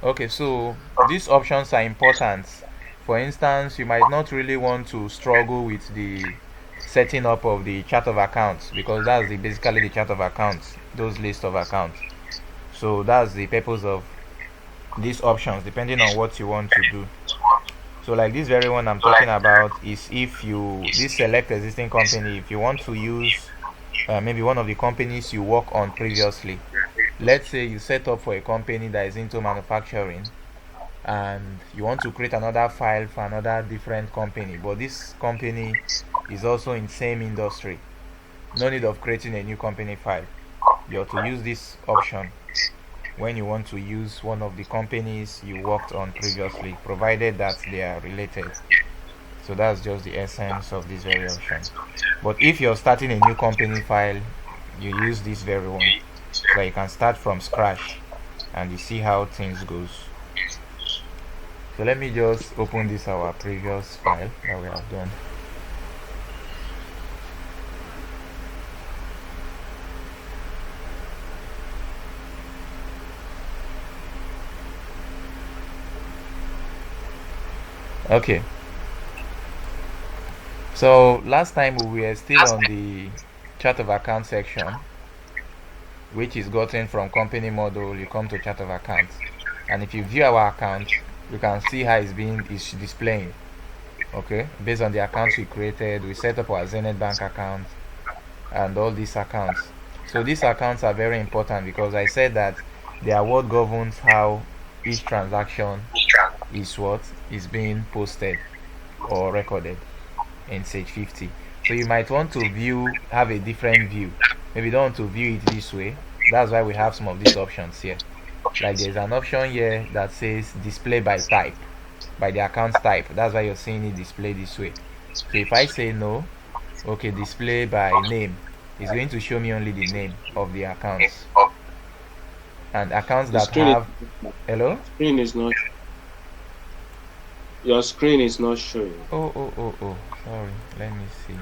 Okay, so these options are important. For instance, you might not really want to struggle with the setting up of the chart of accounts because that's basically the chart of accounts, those list of accounts. So that's the purpose of these options depending on what you want to do. So like this very one I'm talking about is if you this select existing company, if you want to use maybe one of the companies you work on previously. Let's say you set up for a company that is into manufacturing and you want to create another file for another different company, but this company is also in same industry. No need of creating a new company file. You're to use this option when you want to use one of the companies you worked on previously, provided that they are related. So that's just the essence of this very option. But if you're starting a new company file, you use this very one so that you can start from scratch and you see how things goes. So let me just open this our previous file that we have done. Okay, so last time we were still on the chart of account section, which is gotten from company model. You come to chart of accounts, and if you view our account, you can see how it's displaying. Okay, based on the accounts we created, we set up our Zenith Bank account and all these accounts. So these accounts are very important because I said that they are what governs how each transaction is what is being posted or recorded in Sage 50. So you might want to have a different view. Maybe you don't want to view it this way. That's why we have some of these options here. Like there's an option here that says display by type, by the account type. That's why you're seeing it display this way. So if I say no, okay, display by name, it's going to show me only the name of the accounts. And accounts The that screen is have, hello? screen is not your screen is not showing. Oh, sorry, let me see.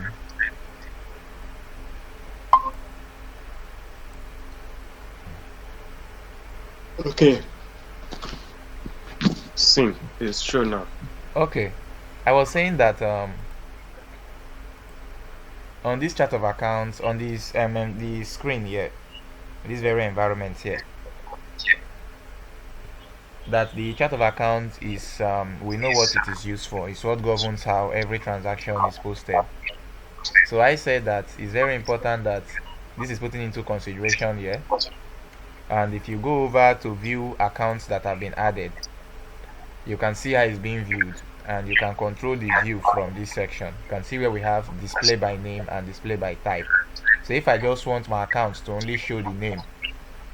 Okay. Sim is shown now. Okay, I was saying that on this chart of accounts, on this the screen here, this very environment here, that the chart of accounts is we know what it is used for. It's what governs how every transaction is posted. So I said that it's very important that this is putting into consideration here. And if you go over to view accounts that have been added, you can see how it's being viewed, and you can control the view from this section. You can see where we have display by name and display by type. So if I just want my accounts to only show the name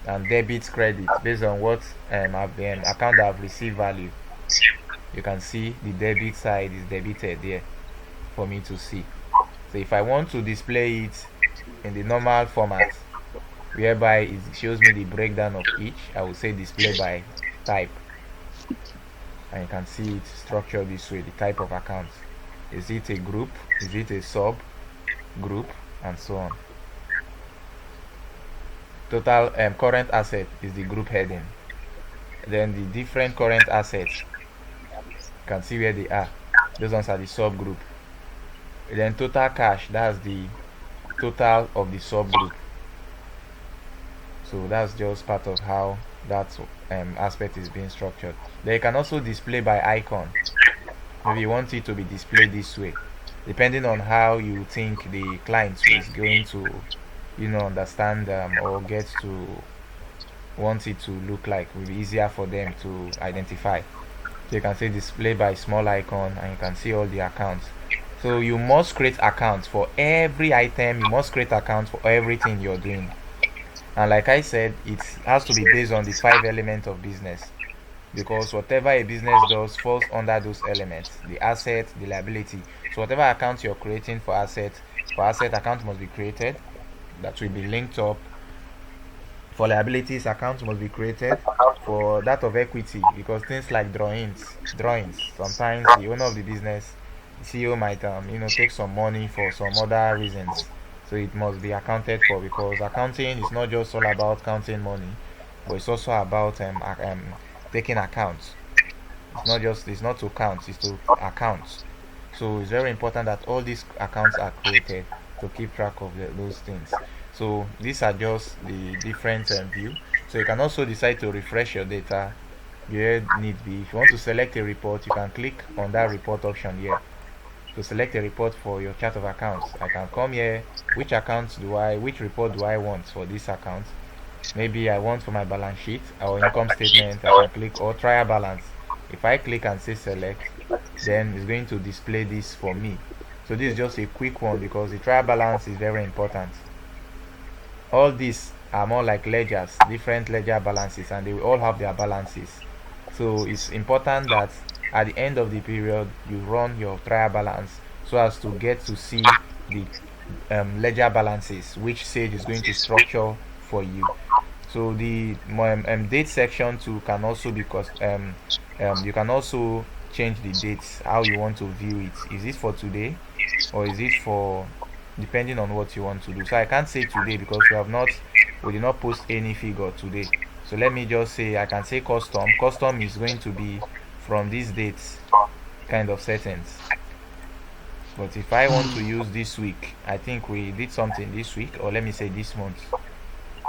and debit credit based on what account I've received value, you can see the debit side is debited there for me to see. So if I want to display it in the normal format whereby it shows me the breakdown of each, I will say display by type, and you can see it structured this way, the type of accounts. Is it a group, is it a sub group, and so on. Total current asset is the group heading. Then the different current assets, you can see where they are. Those ones are the subgroup. Then total cash, that's the total of the subgroup. So that's just part of how that aspect is being structured. Then you can also display by icon. Maybe you want it to be displayed this way, depending on how you think the client is going to, understand or get to want it to look like. It will be easier for them to identify. So you can say display by small icon, and you can see all the accounts. So you must create accounts for every item. You must create accounts for everything you're doing. And like I said, it has to be based on the 5 elements of business, because whatever a business does falls under those elements: the asset, the liability. So whatever account you're creating for asset account must be created, that will be linked up. For liabilities, accounts must be created. For that of equity, because things like drawings, sometimes the owner of the business, the CEO might take some money for some other reasons, so it must be accounted for, because accounting is not just all about counting money, but it's also about taking accounts. It's not to count, it's to accounts. So it's very important that all these accounts are created to keep track of those things. So these are just the different view. So you can also decide to refresh your data where need be. If you want to select a report, you can click on that report option here to select a report for your chart of accounts. I can come here, which report do I want for this account? Maybe I want for my balance sheet or income statement. I can click or trial balance. If I click and say select, then it's going to display this for me. So this is just a quick one because the trial balance is very important. All these are more like ledgers, different ledger balances, and they will all have their balances. So it's important that at the end of the period you run your trial balance so as to get to see the ledger balances which Sage is going to structure for you. So the date section too can also be you can also change the dates, how you want to view it. Is it for today or is it for, depending on what you want to do. So I can't say today because we did not post any figure today. So let me just say, I can say custom is going to be from these dates kind of settings. But if I want to use this week, I think we did something this week, or let me say this month,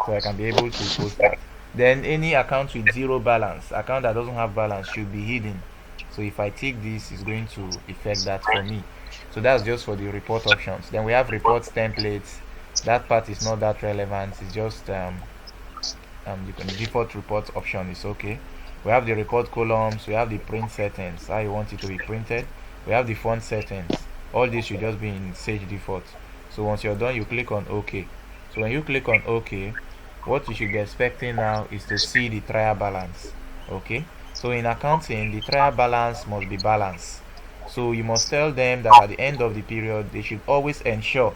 so I can be able to post that. Then any account with zero balance, account that doesn't have balance, should be hidden. So if I tick this, it's going to affect that for me. So that's just for the report options. Then we have reports templates. That part is not that relevant. It's just the default report option is okay. We have the report columns. We have the print settings, how you want it to be printed. We have the font settings. All this should just be in Sage default. So once you're done, you click on OK. So when you click on OK, what you should be expecting now is to see the trial balance. Okay, so in accounting, the trial balance must be balanced. So you must tell them that at the end of the period, they should always ensure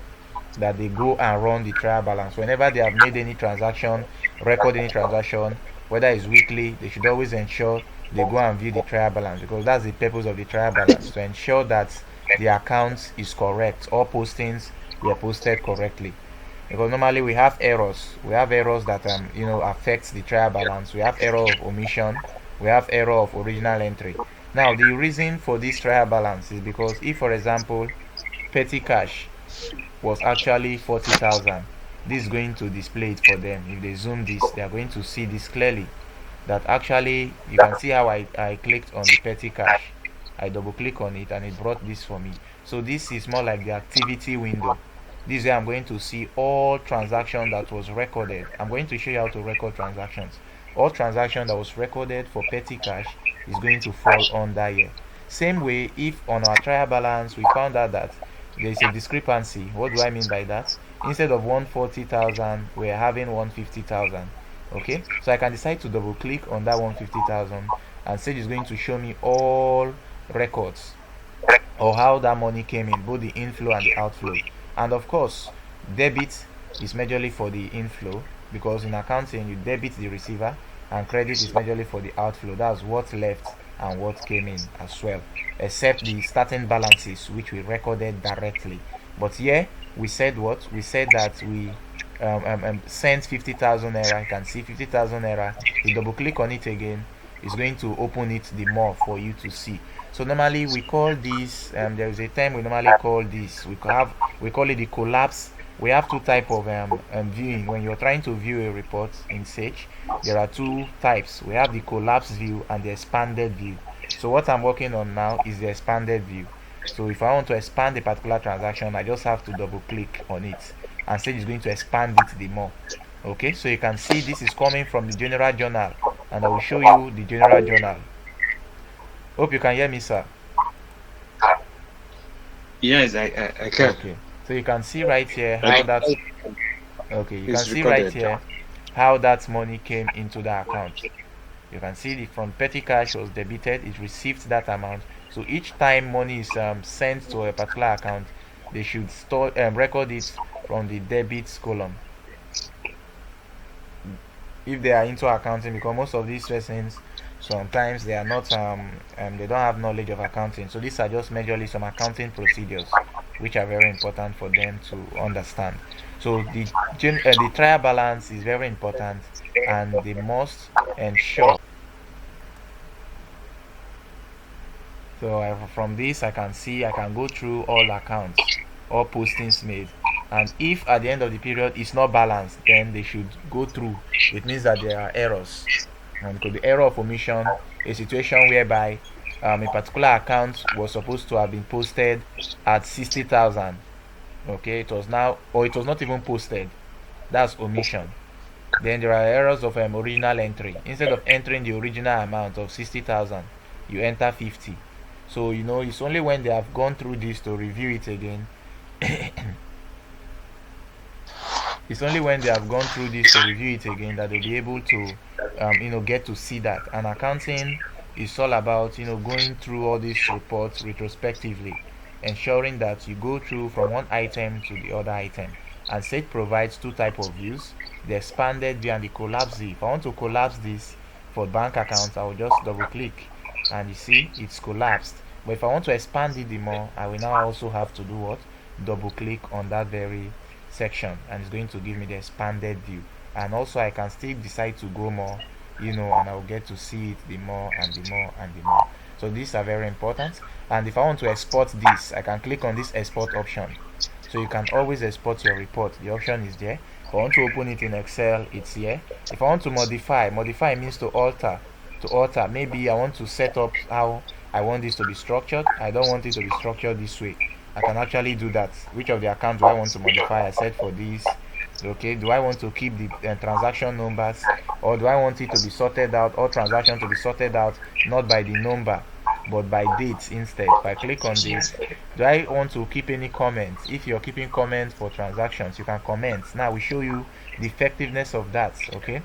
that they go and run the trial balance. Whenever they have made any transaction, record any transaction, whether it's weekly, they should always ensure they go and view the trial balance, because that's the purpose of the trial balance, to ensure that the account is correct, all postings were posted correctly. Because normally we have errors that affect the trial balance. We have error of omission, we have error of original entry. Now the reason for this trial balance is because if, for example, petty cash was actually 40,000, this is going to display it for them. If they zoom this, they are going to see this clearly, that actually you can see how I clicked on the petty cash. I double click on it and it brought this for me. So this is more like the activity window. This is where I'm going to see all transactions that was recorded. I'm going to show you how to record transactions. All transaction that was recorded for petty cash is going to fall under here. Same way, if on our trial balance we found out that there is a discrepancy. What do I mean by that? Instead of 140,000, we're having 150,000. Okay, so I can decide to double click on that 150,000 and Sage is going to show me all records or how that money came in, both the inflow and the outflow. And of course, debit is majorly for the inflow, because in accounting you debit the receiver, and credit is majorly for the outflow. That's what left and what came in as well, except the starting balances which we recorded directly. But here we said what? We said that we sent 50,000 naira. You can see 50,000 naira. You double click on it again, it's going to open it the more for you to see. So normally we call this there is a term we normally call this, we call it the collapse. We have two type of viewing. When you're trying to view a report in Sage, there are two types. We have the collapse view and the expanded view. So what I'm working on now is the expanded view. So if I want to expand a particular transaction, I just have to double click on it and Sage is going to expand it the more. Okay, so you can see this is coming from the general journal, and I will show you the general journal. Hope you can hear me, sir. Yes, I can. Okay, so you can see right here how that. Okay, you can see right here how that money came into the account. You can see the from petty cash was debited, it received that amount. So each time money is sent to a particular account, they should record it from the debits column. If they are into accounting, because most of these persons sometimes they are not they don't have knowledge of accounting, so these are just majorly some accounting procedures which are very important for them to understand. So the trial balance is very important, and they must ensure So from this I can go through all accounts, all postings made, and if at the end of the period it's not balanced, then they should go through. It means that there are errors, and it could be error of omission, a situation whereby a particular account was supposed to have been posted at 60,000. Okay, it was now, or it was not even posted. That's omission. Then there are errors of original entry. Instead of entering the original amount of 60,000, you enter 50. So it's only when they have gone through this to review it again. It's only when they have gone through this to review it again that they'll be able to get to see that. And accounting is all about going through all these reports retrospectively, ensuring that you go through from one item to the other item. And SAIT provides two types of views: the expanded view and the collapse view. If I want to collapse this for bank accounts, I will just double click and you see it's collapsed. But if I want to expand it more, I will now also have to do what? Double click on that very section, and it's going to give me the expanded view. And also I can still decide to go more, and I will get to see it the more and the more and the more. So these are very important. And if I want to export this, I can click on this export option. So you can always export your report. The option is there. If I want to open it in Excel, it's here. If I want to modify means to alter. Maybe I want to set up how I want this to be structured. I don't want it to be structured this way. I can actually do that. Which of the accounts do I want to modify? I set for this. Okay, do I want to keep the transaction numbers, or do I want it to be sorted out, or transaction to be sorted out not by the number but by dates instead? If I click on this, do I want to keep any comments? If you're keeping comments for transactions, you can comment. Now we show you the effectiveness of that. Okay,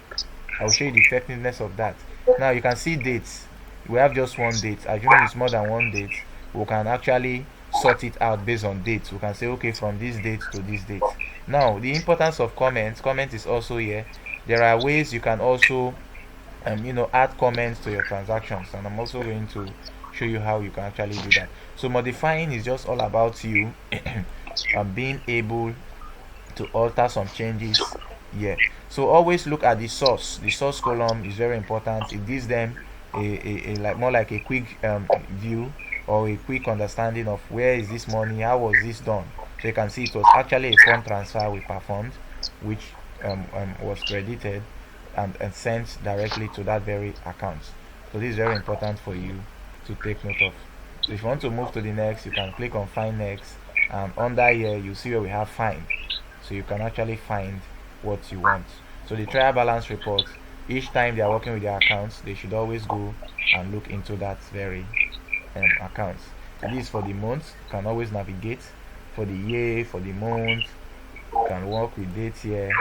I will show you the effectiveness of that. Now you can see dates. We have just one date. Assuming it's more than one date, we can actually sort it out based on dates. We can say, okay, from this date to this date. Now the importance of comments. Comment is also here. There are ways you can also add comments to your transactions, and I'm also going to show you how you can actually do that. So modifying is just all about you being able to alter some changes here. So always look at the source. The source column is very important. It gives them a more like a quick view, or a quick understanding of where is this money, how was this done. So you can see it was actually a fund transfer we performed, which was credited and sent directly to that very account. So this is very important for you to take note of. So if you want to move to the next, you can click on find next, and under here you see where we have find. So you can actually find what you want. So the trial balance report, each time they are working with their accounts, they should always go and look into that very accounts. So this is for the month. You can always navigate for the year, for the month. You can work with dates here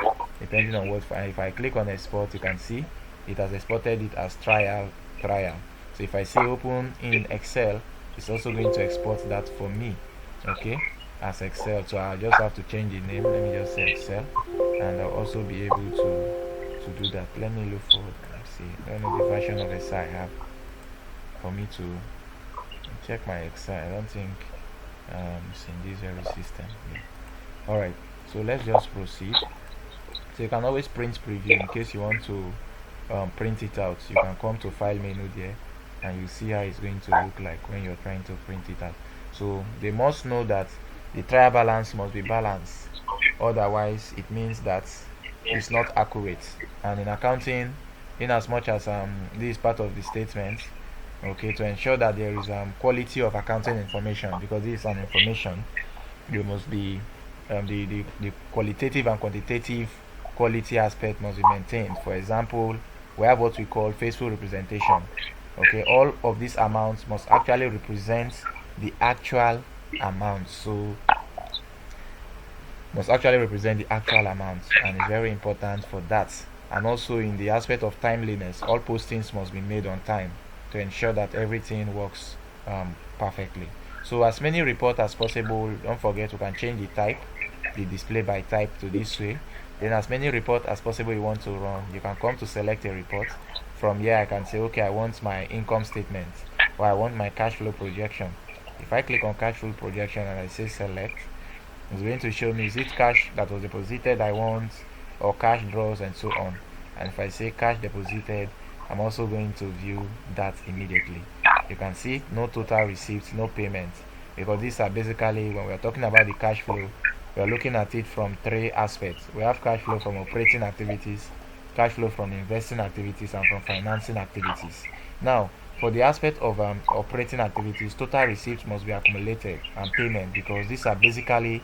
depending on what. If I click on export, you can see it has exported it as trial. So if I say open in Excel, it's also going to export that for me, okay, as Excel. So I just have to change the name. Let me just say Excel, and I'll also be able to do that. Let me look for, let's see, I don't know the version of Excel I have for me to check my Excel. I don't think it's in this very system. Yeah. Alright, so let's just proceed. So you can always print preview in case you want to print it out. You can come to file menu there, and you see how it's going to look like when you're trying to print it out. So they must know that the trial balance must be balanced, otherwise it means that it's not accurate. And in accounting, in as much as this is part of the statement, okay, to ensure that there is quality of accounting information, because this is an information, you must be the qualitative and quantitative quality aspect must be maintained. For example, we have what we call faithful representation. Okay, all of these amounts must actually represent the actual amount. So must actually represent the actual amount, and it's very important for that. And also in the aspect of timeliness, all postings must be made on time to ensure that everything works perfectly. So as many reports as possible. Don't forget, you can change the type, the display by type, to this way. Then as many reports as possible you want to run, you can come to select a report. From here I can say, okay, I want my income statement, or I want my cash flow projection. If I click on cash flow projection and I say select, it's going to show me, is it cash that was deposited I want, or cash draws, and so on. And if I say cash deposited, I'm also going to view that immediately. You can see no total receipts, no payment, because these are basically, when we are talking about the cash flow, we are looking at it from three aspects. We have cash flow from operating activities, cash flow from investing activities, and from financing activities. Now, for the aspect of operating activities, total receipts must be accumulated and payment, because these are basically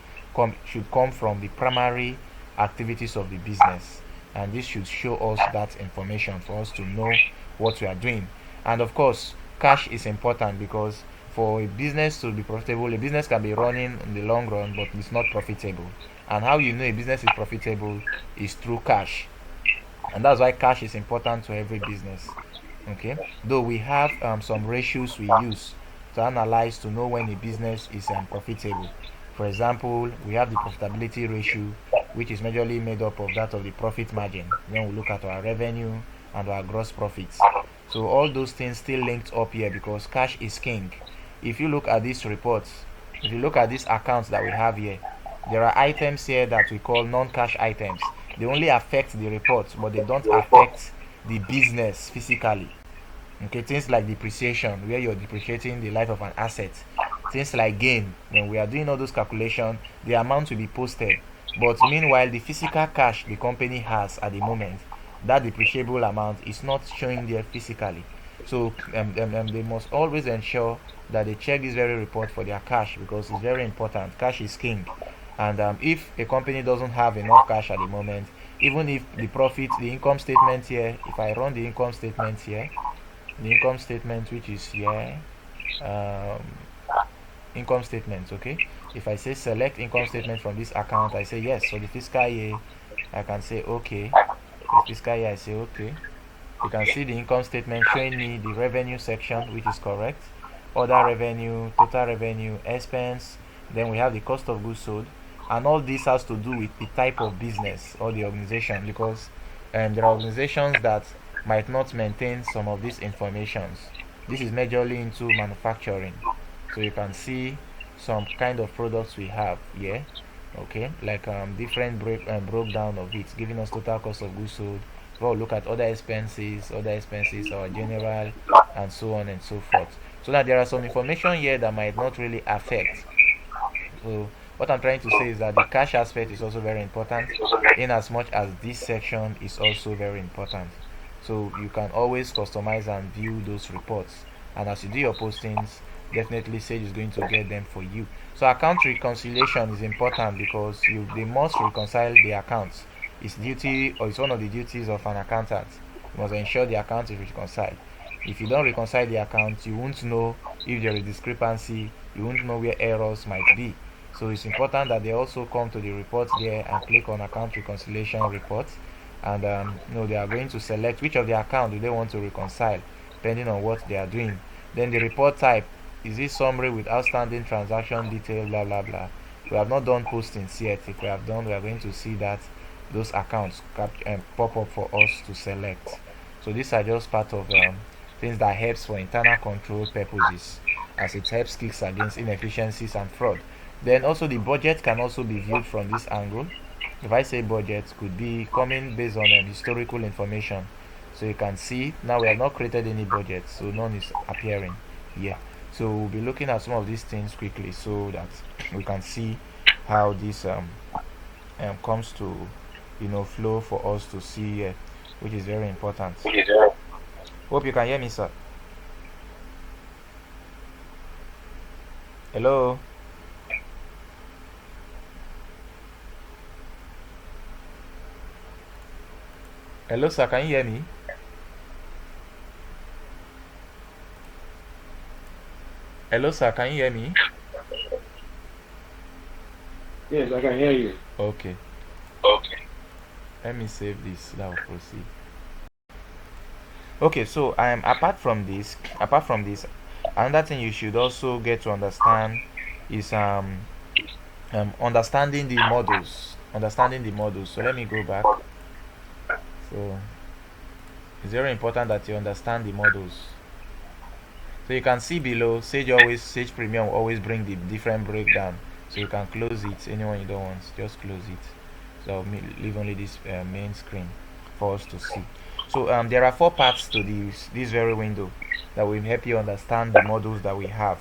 should come from the primary activities of the business, and this should show us that information for us to know what we are doing. And of course, cash is important, because for a business to be profitable, a business can be running in the long run but it's not profitable. And how you know a business is profitable is through cash, and that's why cash is important to every business. Okay, though we have some ratios we use to analyze to know when a business is profitable. For example, we have the profitability ratio, which is majorly made up of that of the profit margin. Then we look at our revenue and our gross profits. So all those things still linked up here, because cash is king. If you look at these reports, if you look at these accounts that we have here, there are items here that we call non-cash items. They only affect the reports, but they don't affect the business physically. Okay, things like depreciation, where you're depreciating the life of an asset. Things like gain, when we are doing all those calculations, the amount will be posted. But meanwhile, the physical cash the company has at the moment, that depreciable amount is not showing there physically. So they must always ensure that they check this very report for their cash, because it's very important. Cash is king. And if a company doesn't have enough cash at the moment, even if the profit, the income statement here, if I run the income statement here, the income statement which is here, um, income statement, okay, if I say select income statement from this account, I say yes. So the fiscal year, I can say okay. The fiscal year, I say okay. You can see the income statement showing me the revenue section, which is correct, other revenue, total revenue, expense, then we have the cost of goods sold, and all this has to do with the type of business or the organization, because there are organizations that might not maintain some of these informations. This is majorly into manufacturing, so you can see some kind of products we have here, okay, like different broke down of it, giving us total cost of goods sold. We'll look at other expenses, our general, and so on and so forth. So that there are some information here that might not really affect. So what I'm trying to say is that the cash aspect is also very important, in as much as this section is also very important. So you can always customize and view those reports, and as you do your postings, definitely Sage is going to get them for you. So account reconciliation is important, because they must reconcile the accounts. It's duty, or it's one of the duties of an accountant. You must ensure the account is reconciled. If you don't reconcile the accounts, you won't know if there is discrepancy, you won't know where errors might be. So it's important that they also come to the report there and click on account reconciliation report, and they are going to select which of the account do they want to reconcile, depending on what they are doing. Then the report type, is this summary with outstanding transaction detail, blah blah blah. We have not done postings yet. If we have done, we are going to see that those accounts pop up for us to select. So these are just part of things that helps for internal control purposes, as it helps kicks against inefficiencies and fraud. Then also the budget can also be viewed from this angle. If I say budget, could be coming based on historical information. So you can see now we have not created any budget, so none is appearing here. So we'll be looking at some of these things quickly, so that we can see how this comes to flow for us to see, which is very important. Hope you can hear me, sir. Hello. Hello, sir. Can you hear me? Hello, sir. Can you hear me? Yes, I can hear you. Okay. Let me save this. That will proceed. Okay. So apart from this, another thing you should also get to understand is understanding the models. Understanding the models. So let me go back. So it's very important that you understand the models. So you can see below, Sage Premium will always bring the different breakdown. So you can close it. Anyone you don't want, just close it. So I'll leave only this main screen for us to see. So there are four parts to this very window. that will help you understand the models that we have.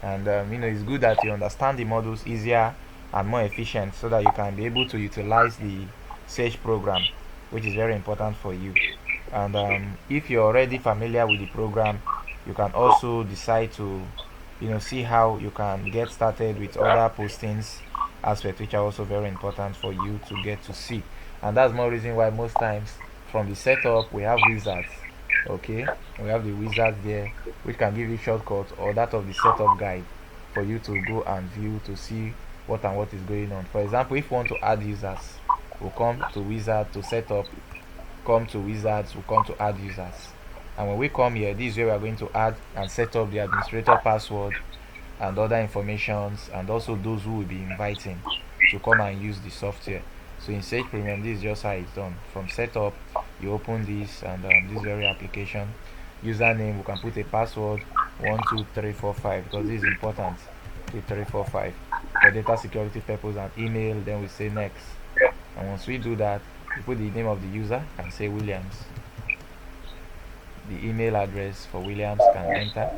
And it's good that you understand the models easier and more efficient, so that you can be able to utilize the Sage program, which is very important for you. And if you're already familiar with the program, you can also decide to see how you can get started with other postings aspects, which are also very important for you to get to see. And that's more reason why most times from the setup we have wizards. Okay, we have the wizards there, which can give you shortcuts, or that of the setup guide for you to go and view to see what is going on. For example, if you want to add users, we'll come to wizard to set up, come to wizards, we'll come to add users. And when we come here, this is where we are going to add and set up the administrator password and other informations, and also those who will be inviting to come and use the software. So in Sage Premium, this is just how it's done. From setup, you open this, and this very application username, we can put a password 12345, because this is important. 2345 for data security purpose, and email. Then we say next, and once we do that, we put the name of the user and say Williams. The email address for Williams can enter.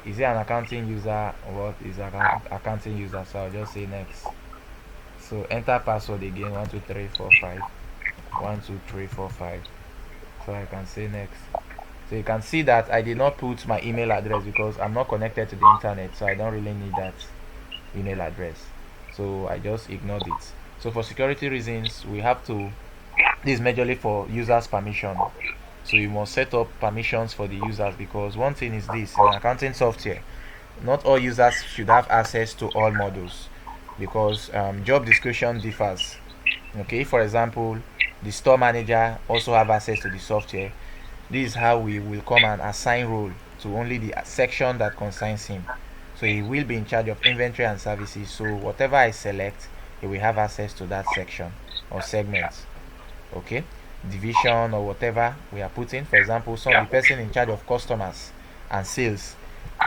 Is it an accounting user, or what is accounting user? So I'll just say next. So enter password again, 12345 12345. So I can say next. So you can see that I did not put my email address because I'm not connected to the internet, so I don't really need that email address, so I just ignored it. So for security reasons, we have to, this is majorly for users permission, so you must set up permissions for the users, because one thing is this: in accounting software, not all users should have access to all models, because job description differs. Okay, for example, the store manager also have access to the software. This is how we will come and assign role to only the section that concerns him. So he will be in charge of inventory and services, so whatever I select, he will have access to that section or segment. Okay, division or whatever we are putting, for example, the person in charge of customers and sales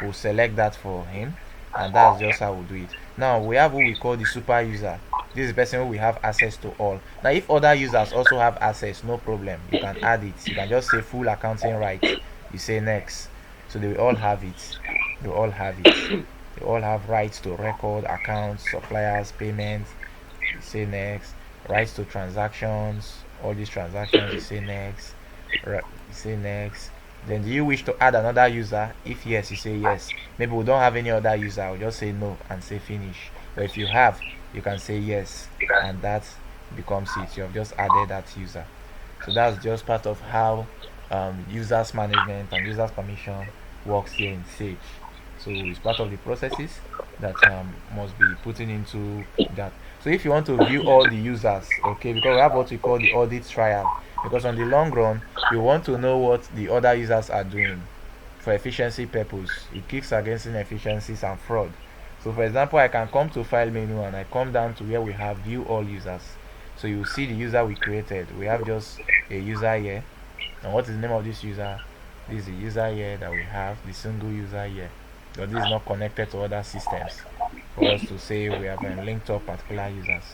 will select that for him, and that's just how we do it. Now we have what we call the super user. This is the person who will have access to all. Now if other users also have access, no problem, you can add it. You can just say full accounting rights, you say next, so they will all have it. They all have it. They all have rights to record accounts, suppliers, payments, you say next. Rights to transactions, all these transactions, you say next. You say next. Then do you wish to add another user? If yes, you say yes. Maybe we don't have any other user, I'll just say no and say finish. But if you have, you can say yes, and that becomes it. You have just added that user. So that's just part of how users management and users permission works here in Sage. So it's part of the processes that must be putting into that. So if you want to view all the users, okay, because we have what we call the audit trial, because on the long run you want to know what the other users are doing for efficiency purpose. It kicks against inefficiencies and fraud. So for example, I can come to file menu and I come down to where we have view all users. So you see the user we created. We have just a user here, and what is the name of this user? This is the user here that we have, the single user here, but this is not connected to other systems for us to say we have linked up particular users.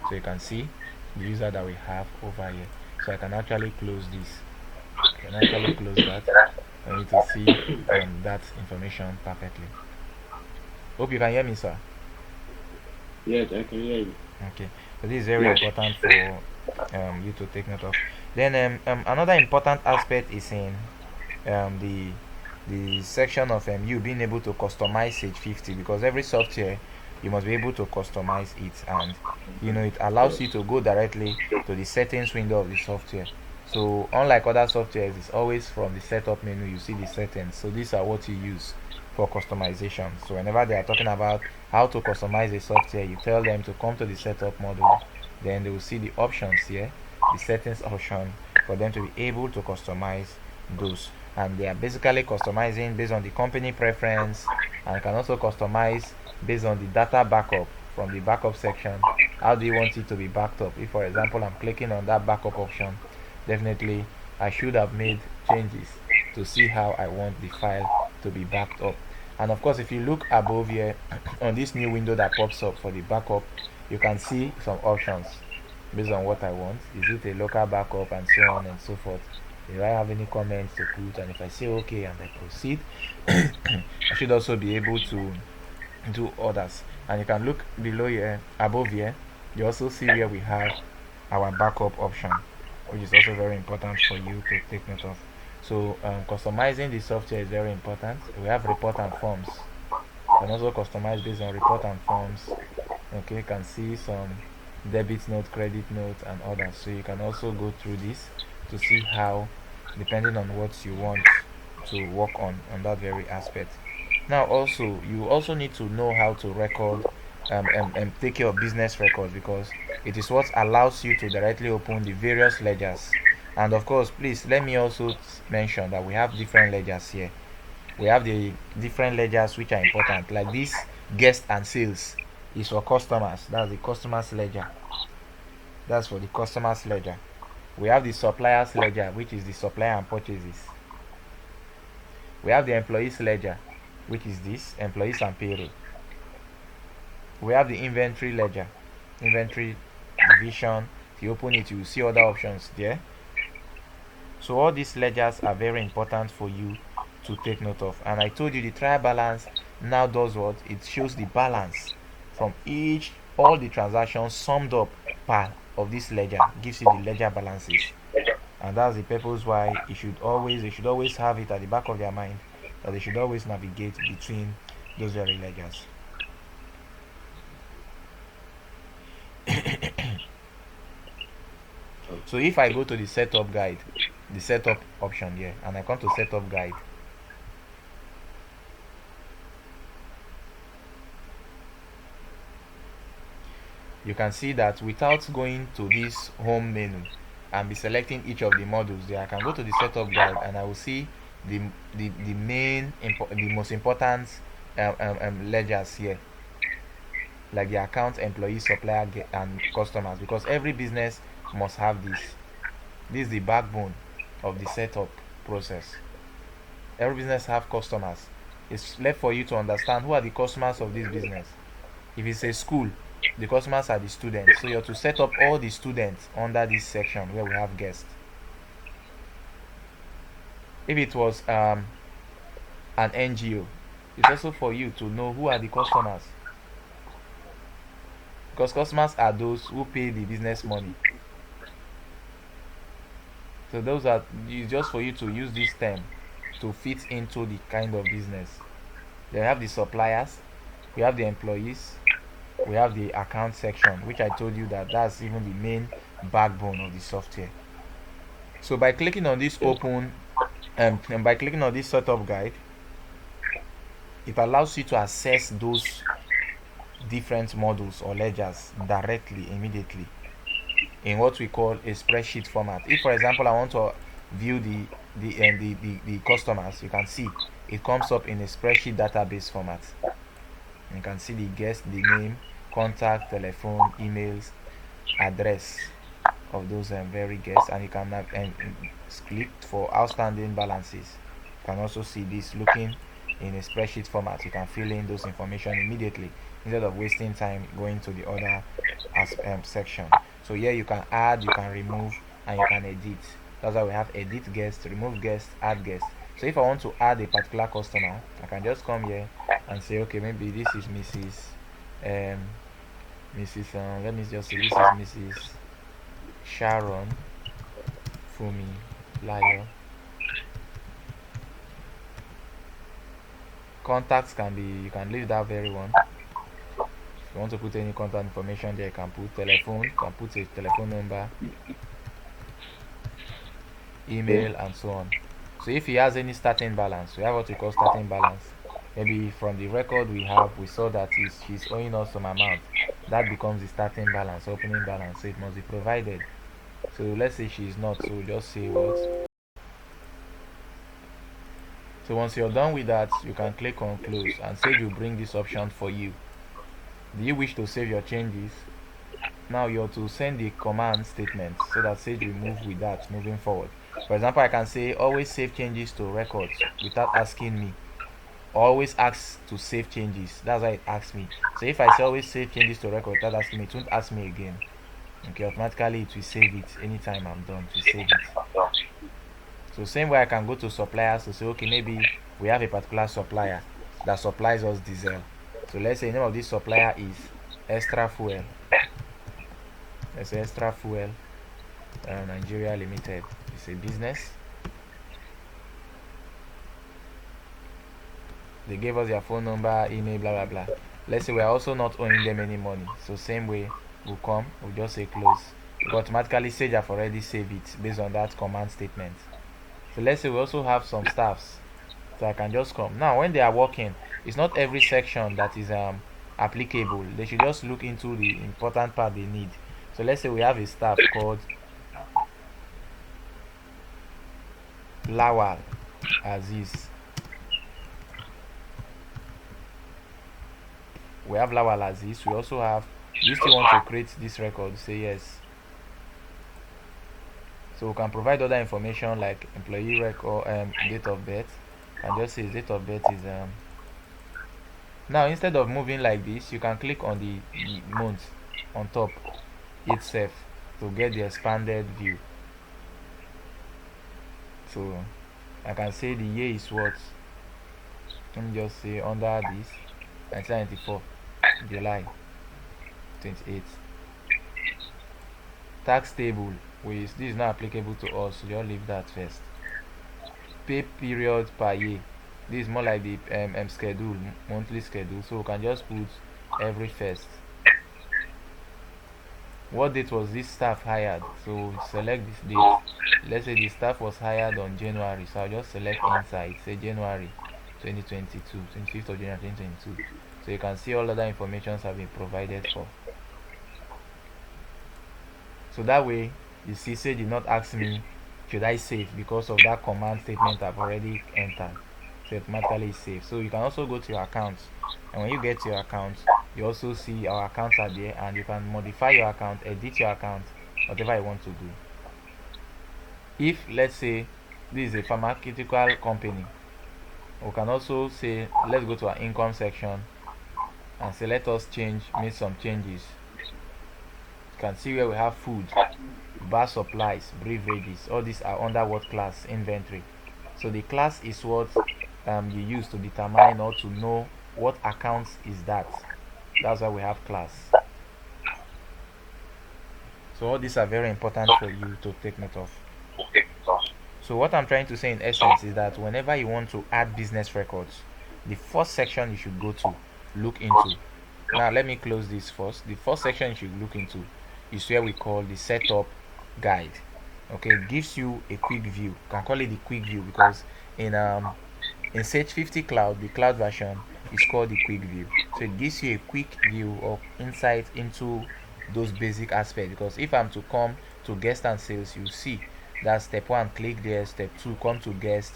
So you can see the user that we have over here. So I can actually close this. I can actually close that. I need to see that information perfectly. Hope you can hear me, sir. Yes, I can hear you. Okay, so this is very important for you to take note of. Then another important aspect is in the section of you being able to customize Sage 50, because every software you must be able to customize it, and it allows you to go directly to the settings window of the software. So unlike other softwares, it's always from the setup menu you see the settings. So these are what you use for customization. So whenever they are talking about how to customize a software, you tell them to come to the setup module, then they will see the options here, the settings option, for them to be able to customize those. And they are basically customizing based on the company preference, and can also customize based on the data backup from the backup section. How do you want it to be backed up? If for example I'm clicking on that backup option, definitely I should have made changes to see how I want the file to be backed up. And of course, if you look above here on this new window that pops up for the backup, you can see some options based on what I want. Is it a local backup and so on and so forth. If I have any comments to put, and if I say okay and I proceed, I should also be able to do others. And you can look below here, above here, you also see where we have our backup option, which is also very important for you to take note of. So customizing the software is very important. We have report and forms. You can also customize based on report and forms. Okay, you can see some debit note, credit note, and others. So you can also go through this to see how, depending on what you want to work on that very aspect. Now also, you also need to know how to record and take care of business records, because it is what allows you to directly open the various ledgers. And of course, please let me also mention that we have different ledgers here. We have the different ledgers which are important, like this guest and sales is for customers. That's the customers ledger. That's for the customers ledger. We have the suppliers ledger, which is the supplier and purchases. We have the employees ledger, which is this employees and payroll. We have the inventory ledger, inventory division. If you open it, you will see other options there. So all these ledgers are very important for you to take note of. And I told you the trial balance now does what? It shows the balance from all the transactions summed up per of this ledger, gives you the ledger balances. And that's the purpose why they should always have it at the back of their mind, that they should always navigate between those very ledgers. So if I go to the setup guide, the setup option here, and I come to setup guide, you can see that without going to this home menu and be selecting each of the modules there, I can go to the setup guide and I will see the most important ledgers here, like the account, employee, supplier, and customers, because every business must have this. This is the backbone of the setup process. Every business have customers. It's left for you to understand who are the customers of this business. If it's a school, the customers are the students, so you have to set up all the students under this section where we have guests. If it was an NGO, it's also for you to know who are the customers, because customers are those who pay the business money. So those are just for you to use this term to fit into the kind of business. They have the suppliers, we have the employees, we have the account section, which I told you that's even the main backbone of the software. So by clicking on this open and by clicking on this setup guide, it allows you to access those different models or ledgers directly, immediately, in what we call a spreadsheet format. If for example I want to view the customers, you can see it comes up in a spreadsheet database format. You can see the guest, the name, contact, telephone, emails, address of those very guests, and you can have click for outstanding balances. You can also see this looking in a spreadsheet format. You can fill in those information immediately instead of wasting time going to the other section. So here you can add, you can remove, and you can edit. That's why we have edit guest, remove guest, add guest. So if I want to add a particular customer, I can just come here and say, okay, maybe this is let me just say this is Mrs. Sharon Fumi Layo. Contacts you can leave that very one. If you want to put any contact information there, you can put telephone, you can put a telephone number, email, and so on. So if he has any starting balance, we have what we call starting balance. Maybe from the record we saw that she's owing us some amount. That becomes the starting balance, opening balance. So it must be provided. So let's say she's not, so we'll just say what. So once you're done with that, you can click on close, and Sage will bring this option for you. Do you wish to save your changes? Now you're to send the command statement so that Sage will move with that moving forward. For example, I can say always save changes to records without asking me. Always ask to save changes. That's why it asks me. So if I say always save changes to record without asking me, it won't ask me again. Okay, automatically it will save it anytime I'm done to save it. So same way I can go to suppliers to say, okay, maybe we have a particular supplier that supplies us diesel. So let's say the name of this supplier is Extra Fuel. Let's say Extra Fuel Nigeria Limited. It's a business. They gave us their phone number, email, blah blah blah. Let's say we are also not owing them any money. So same way we'll come, we'll just say close. Because automatically Sage have already saved it based on that command statement. So let's say we also have some staffs. So I can just come. Now when they are working, it's not every section that is applicable. They should just look into the important part they need. So let's say we have a staff called Lawal Aziz. We have Lawal Aziz. We also have, you still want to create this record, say yes. So we can provide other information like employee record, date of birth. And just say his date of birth is now instead of moving like this, you can click on the month on top itself to get the expanded view. So I can say the year is what, let me just say under this 1994 July 28th. Tax table, which this is not applicable to us, so just leave that first. Pay period per year, this is more like the schedule, monthly schedule, so we can just put every first. What date was this staff hired? So select this date. Let's say the staff was hired on January, so I'll just select inside, say January 2022, 25th of January 2022. So you can see all other informations have been provided for. So that way you see Sage did not ask me should I save because of that command statement I've already entered. So automatically save. So you can also go to your account, and when you get to your account, you also see our accounts are there, and you can modify your account, edit your account, whatever you want to do. If let's say this is a pharmaceutical company, we can also say let's go to our income section and say let us make some changes. You can see where we have food, bar supplies, beverages. All these are under what class? Inventory. So the class is what you use to determine or to know what accounts is that. That's why we have class. So all these are very important for you to take note of. So what I'm trying to say in essence is that whenever you want to add business records, the first section you should go to look into. Now let me close this first. The first section you should look into is where we call the setup guide. Okay, it gives you a quick view. You can call it the quick view because in Sage 50 Cloud, the cloud version is called the quick view. So it gives you a quick view or insight into those basic aspects. Because if I'm to come to guest and sales, you see that step 1, click there. Step 2, come to guest,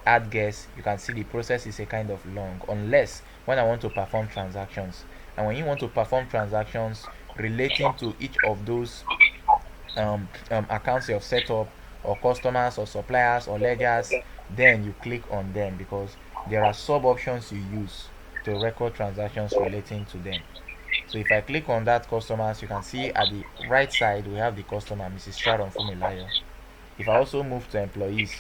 add guest. You can see the process is a kind of long, unless when I want to perform transactions. And when you want to perform transactions relating to each of those accounts you have set up, or customers or suppliers or ledgers, then you click on them because there are sub options you use to record transactions relating to them. So if I click on that customers, you can see at the right side we have the customer Mrs. Sharon Fumilayo. If I also move to employees,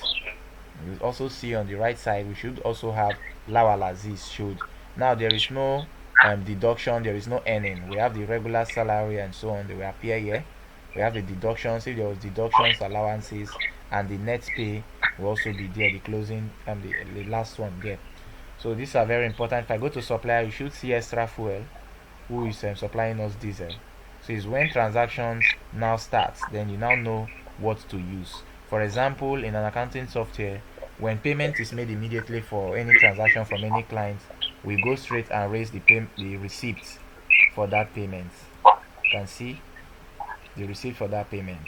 you also see on the right side we should also have Lawal Aziz showed. Now there is no deduction, there is no earning. We have the regular salary and so on, they will appear here. We have the deductions, if there was deductions, allowances, and the net pay will also be there, the closing and the last one there. So these are very important. If I go to supplier, you should see Extra Fuel, who is supplying us diesel. So it's when transactions now starts, then you now know what to use. For example, in an accounting software, when payment is made immediately for any transaction from any client, we go straight and raise the receipt for that payment. You can see the receipt for that payment.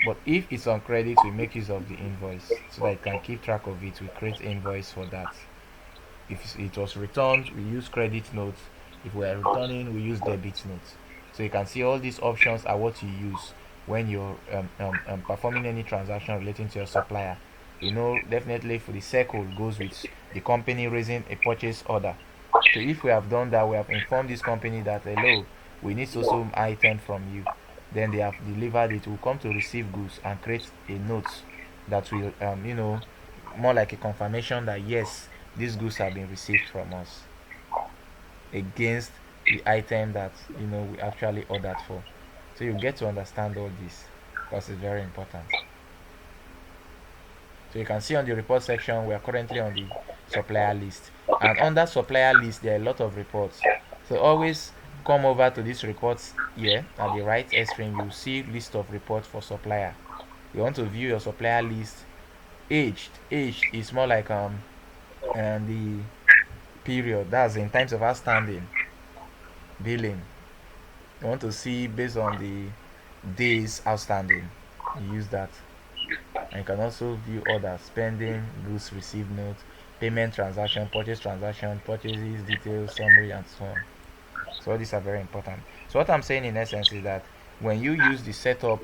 But if it's on credit, we make use of the invoice so that you can keep track of it. We create invoice for that. If it was returned, we use credit notes. If we are returning, we use debit notes. So you can see all these options are what you use when you're performing any transaction relating to your supplier. You know, definitely for the circle goes with the company raising a purchase order. So if we have done that, we have informed this company that hello, we need so item from you. Then they have delivered it. Will come to receive goods and create a note that will more like a confirmation that yes, these goods have been received from us against the item that we actually ordered for. So you get to understand all this because it's very important. So you can see on the report section we are currently on the supplier list, and under supplier list there are a lot of reports. So always come over to this reports here at the right extreme. You see list of reports for supplier. You want to view your supplier list. Aged is more like and the period, that's in times of outstanding. Billing, you want to see based on the days outstanding, you use that. And you can also view orders, spending, goods received note, payment transaction, purchase transaction, purchases details, summary, and so on. So all these are very important. So what I'm saying in essence is that when you use the setup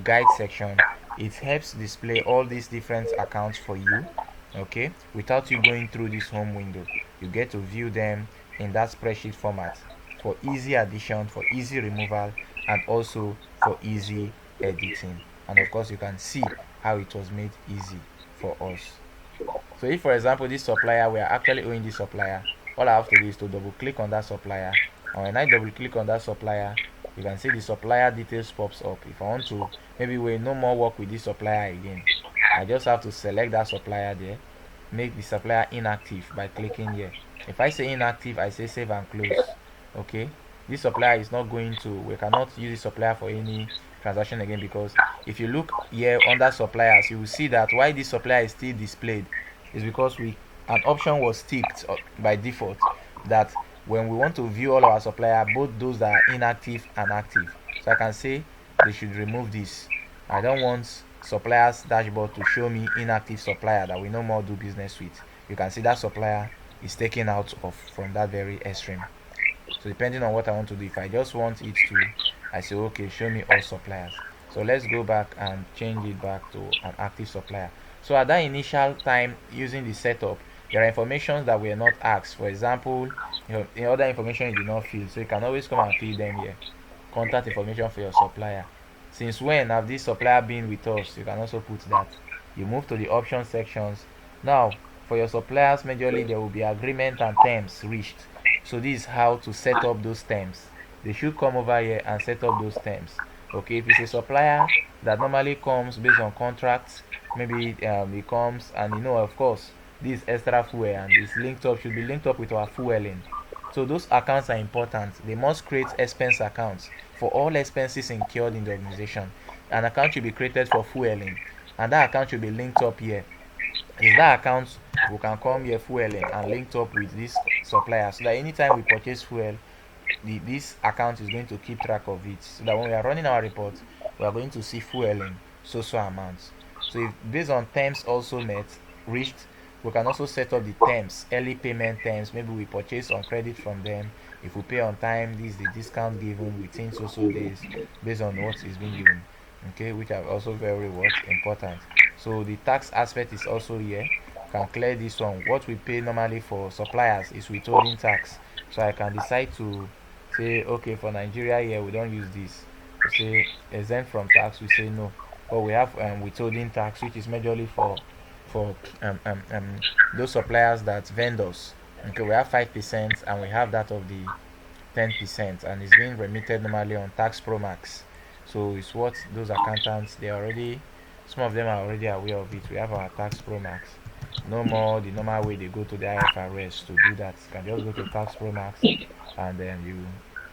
guide section, it helps display all these different accounts for you, okay, without you going through this home window. You get to view them in that spreadsheet format for easy addition, for easy removal, and also for easy editing. And of course you can see how it was made easy for us. So if for example this supplier, we are actually owing this supplier, all I have to do is to double click on that supplier, and when I double click on that supplier, you can see the supplier details pops up. If I want to maybe we no more work with this supplier again, I just have to select that supplier there, make the supplier inactive by clicking here. If I say inactive, I say save and close. Okay, this supplier is not going to, we cannot use this supplier for any transaction again, because if you look here under suppliers, you will see that why this supplier is still displayed is because an option was ticked by default that when we want to view all our supplier, both those that are inactive and active. So I can say they should remove this. I don't want suppliers dashboard to show me inactive supplier that we no more do business with. You can see that supplier is taken out of from that very extreme. So depending on what I want to do, if I just want it to, I say okay, show me all suppliers. So let's go back and change it back to an active supplier. So at that initial time using the setup, there are informations that were not asked. For example, in other information you did not fill, so you can always come and fill them here. Contact information for your supplier. Since when have this supplier been with us? You can also put that. You move to the option sections. Now for your suppliers, majorly there will be agreement and terms reached. So this is how to set up those terms. They should come over here and set up those terms. Okay, if it's a supplier that normally comes based on contracts, maybe it comes, and of course this extra fuel and this linked up should be linked up with our fueling. So those accounts are important. They must create expense accounts for all expenses incurred in the organization. An account should be created for fueling, and that account should be linked up here. Is that account we can come here fueling and linked up with this supplier, so that anytime we purchase fuel, this account is going to keep track of it, so that when we are running our report, we are going to see fueling so amounts. So if based on terms also met reached, we can also set up the terms, early payment terms. Maybe we purchase on credit from them. If we pay on time, this is the discount given within so days based on what is being given. Okay, which are also very what important. So the tax aspect is also here. Can clear this one. What we pay normally for suppliers is withholding tax. So I can decide to say okay, for Nigeria here we don't use this. We say exempt from tax, we say no. But we have withholding tax, which is majorly for those suppliers that vendors. Okay, we have 5% and we have that of the 10%, and it's being remitted normally on Tax Pro Max. So it's what those accountants, they already, some of them are already aware of it. We have our Tax Pro Max. No more the normal way they go to the IFRS to do that. You can just go to Tax Pro Max, and then you,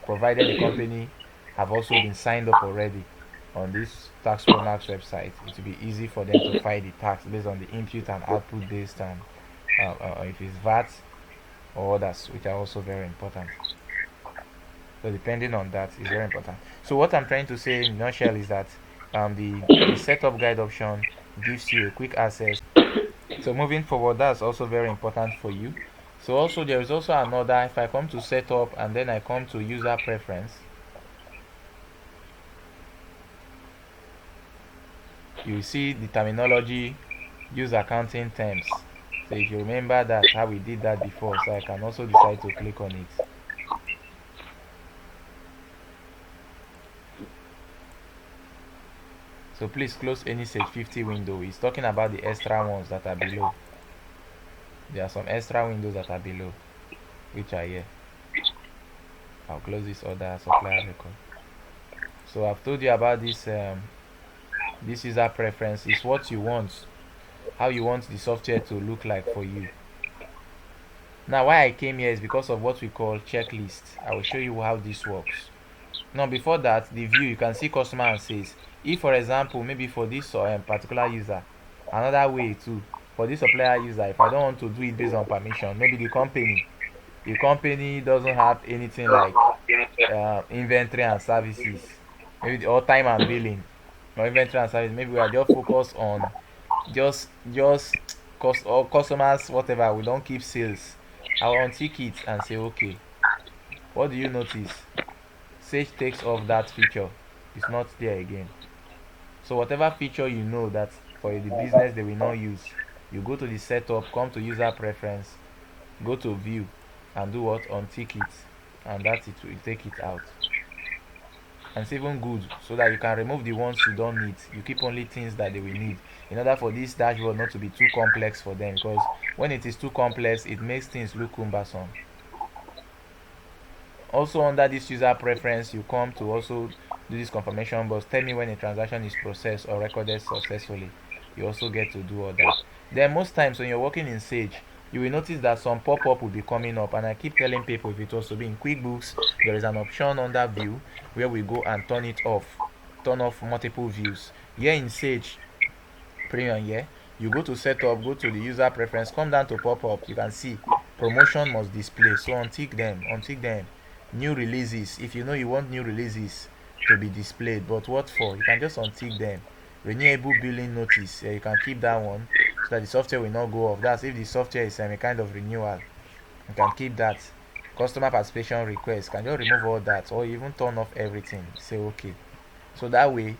provided the company have also been signed up already on this Tax Pro Max website, it will be easy for them to file the tax based on the input and output based on if it's VAT or others, which are also very important. So depending on that is very important. So what I'm trying to say in a nutshell is that the setup guide option gives you a quick access. So moving forward, that's also very important for you. So also there is also another, if I come to setup and then I come to user preference, you see the terminology, use accounting terms. So if you remember that how we did that before, so I can also decide to click on it. So please close any Sage 50 window. It's talking about the extra ones that are below. There are some extra windows that are below, which are here. I'll close this other supplier record. So I've told you about this user preference is what you want, how you want the software to look like for you. Now why I came here is because of what we call checklist. I will show you how this works. Now before that, the view, you can see customer and sales. If for example, maybe for this particular user, another way too, for this supplier user, if I don't want to do it based on permission, maybe the company doesn't have anything like inventory and services, maybe or time and billing, or inventory and service. Maybe we are just focused on just cost or customers, whatever. We don't keep sales. I'll untick it and say okay. What do you notice? Sage takes off that feature. It's not there again. So whatever feature you know that for the business they will not use, you go to the setup, come to user preference, go to view, and do what? Untick it, and that's it. Will take it out. And it's even good so that you can remove the ones you don't need. You keep only things that they will need in order for this dashboard not to be too complex for them, because when it is too complex it makes things look cumbersome. Also under this user preference, you come to also do this confirmation box. Tell me when a transaction is processed or recorded successfully. You also get to do all that. Then most times when you're working in Sage, you will notice that some pop-up will be coming up, and I keep telling people, if it was to be in QuickBooks, there is an option under view where we go and turn it off, turn off multiple views. Here in Sage Premium, here you go to setup, go to the user preference, come down to pop-up. You can see promotion must display, so untick them. New releases, if you know you want new releases to be displayed, but what for? You can just untick them. Renewable billing notice, you can keep that one so that the software will not go off. That's if the software is a kind of renewal, you can keep that. Customer participation request, you can just remove all that, or even turn off everything, say okay. So that way,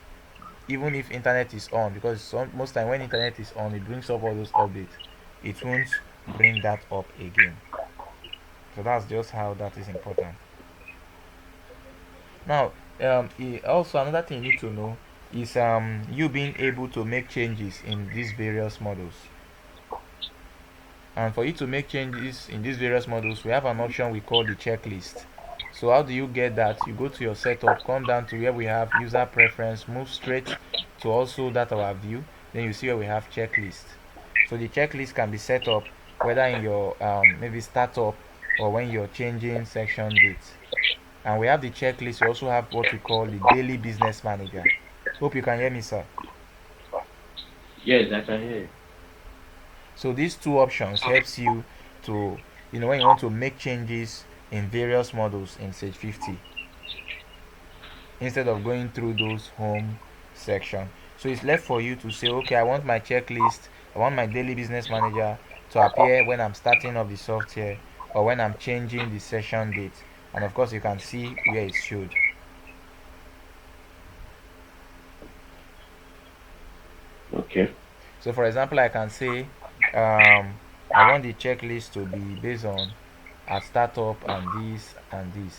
even if internet is on, because most time when internet is on, it brings up all those updates, it won't bring that up again. So that's just how that is important. Now also another thing you need to know is you being able to make changes in these various models. And for you to make changes in these various models, we have an option we call the checklist. So how do you get that? You go to your setup, come down to where we have user preference, move straight to also that our view, then you see where we have checklist. So the checklist can be set up whether in your maybe startup or when you're changing section dates. And we have the checklist. We also have what we call the daily business manager. Hope you can hear me, sir. Yes, I can hear you. So these two options helps you to, when you want to make changes in various models in Sage 50, instead of going through those home section. So it's left for you to say, okay, I want my checklist, I want my daily business manager to appear when I'm starting up the software or when I'm changing the session date. And of course you can see where it should. Okay. So for example, I can say I want the checklist to be based on at startup and this and this.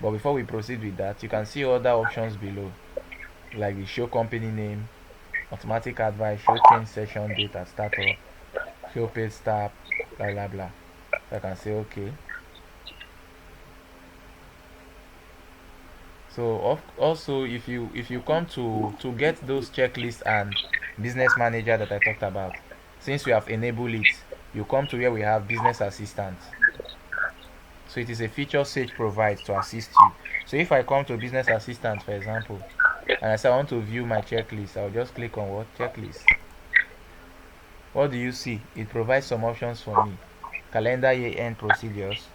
But before we proceed with that, you can see other options below, like the show company name, automatic advice, show change session date at startup, show paid staff, blah blah blah. So I can say okay. So also if you come to get those checklists and business manager that I talked about, since we have enabled it, you come to where we have business assistant. So it is a feature Sage provides to assist you. So if I come to business assistant, for example, and I say I want to view my checklist, I'll just click on what? Checklist. What do you see? It provides some options for me. Calendar year end procedures.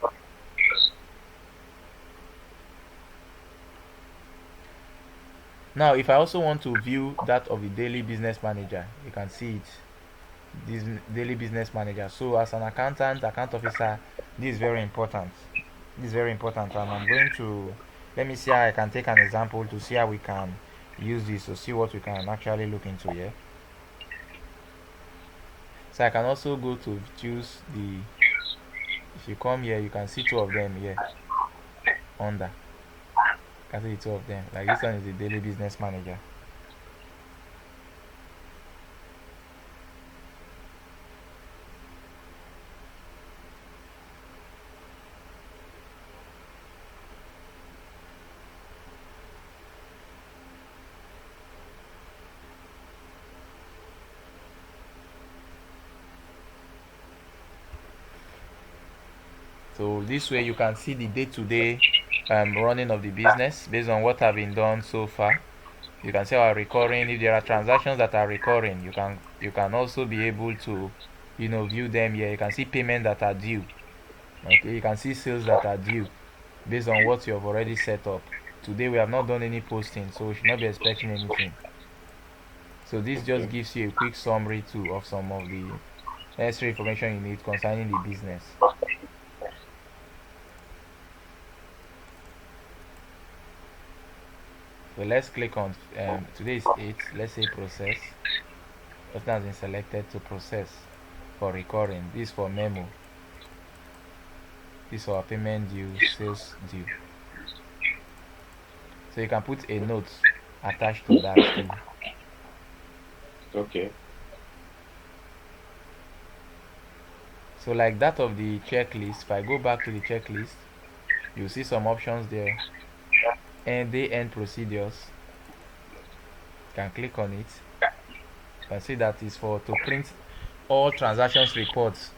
Now if I also want to view that of the daily business manager, you can see it. This daily business manager. So as an accountant, account officer, this is very important. This is very important, and I'm going to let me see how I can take an example to see how we can use this to see what we can actually look into here. So I can also go to choose the, if you come here you can see two of them here under. You can see the two of them, like this one is the daily business manager. So this way you can see the day-to-day running of the business based on what have been done so far. You can see our recurring. If there are transactions that are recurring, you can also be able to view them here. You can see payment that are due. Okay, you can see sales that are due based on what you have already set up. Today we have not done any posting, so we should not be expecting anything. So this just gives you a quick summary too of some of the necessary information you need concerning the business. So let's click on today is 8. Let's say process. Button has been selected to process for recurring. This for memo. This for payment due, sales due. So you can put a note attached to that too. Okay. So like that of the checklist, if I go back to the checklist, you'll see some options there. And day end procedures. You can click on it. You can see that is for to print all transactions reports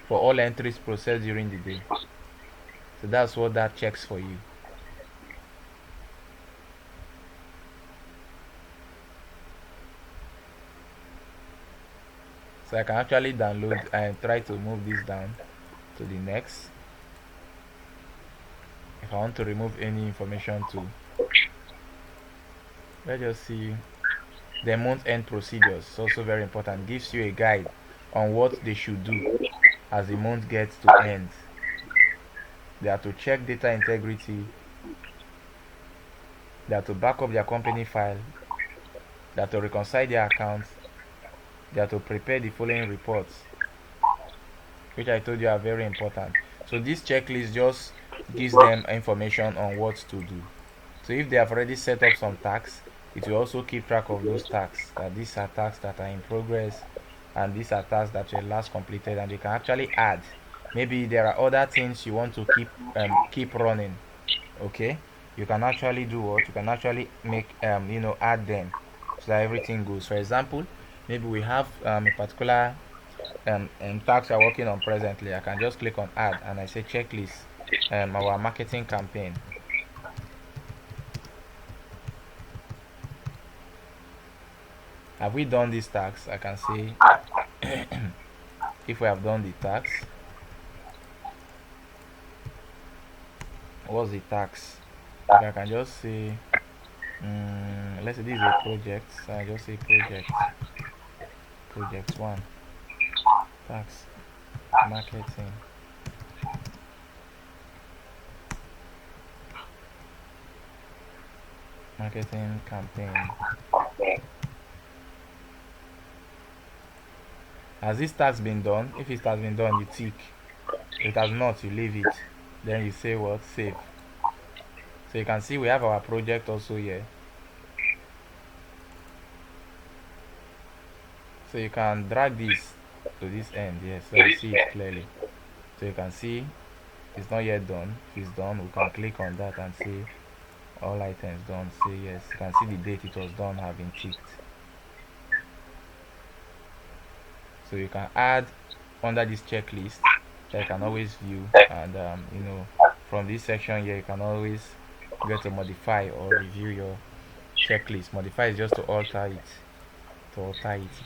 for all entries processed during the day. So that's what that checks for you. So I can actually download and try to move this down to the next. If I want to remove any information too, let's just see the month end procedures. It's also very important. Gives you a guide on what they should do as the month gets to end. They are to check data integrity. They are to back up their company file. They are to reconcile their accounts. They are to prepare the following reports, which I told you are very important. So this checklist just gives them information on what to do. So if they have already set up some tasks, it will also keep track of those tasks, that these are tasks that are in progress and these are tasks that were last completed, and you can actually add. Maybe there are other things you want to keep running. Okay, you can actually do what you can actually make add them so that everything goes. For example, maybe we have a particular task we're working on presently. I can just click on add and I say checklist, our marketing campaign. Have we done these tasks? I can say if we have done the tasks. What's the tax? Okay, I can just say let's say this is a project, so I just say project 1 tax marketing campaign. Has this tax been done? If it has been done, you tick. If it has not, you leave it. Then you say what? Save. So you can see we have our project also here. So you can drag this to this end, yes, so you see it clearly. So you can see it's not yet done. If it's done, we can click on that and see all items done. Say yes. You can see the date it was done have been ticked. So you can add under this checklist that you can always view, and from this section here you can always get to modify or review your checklist. Modify is just to alter it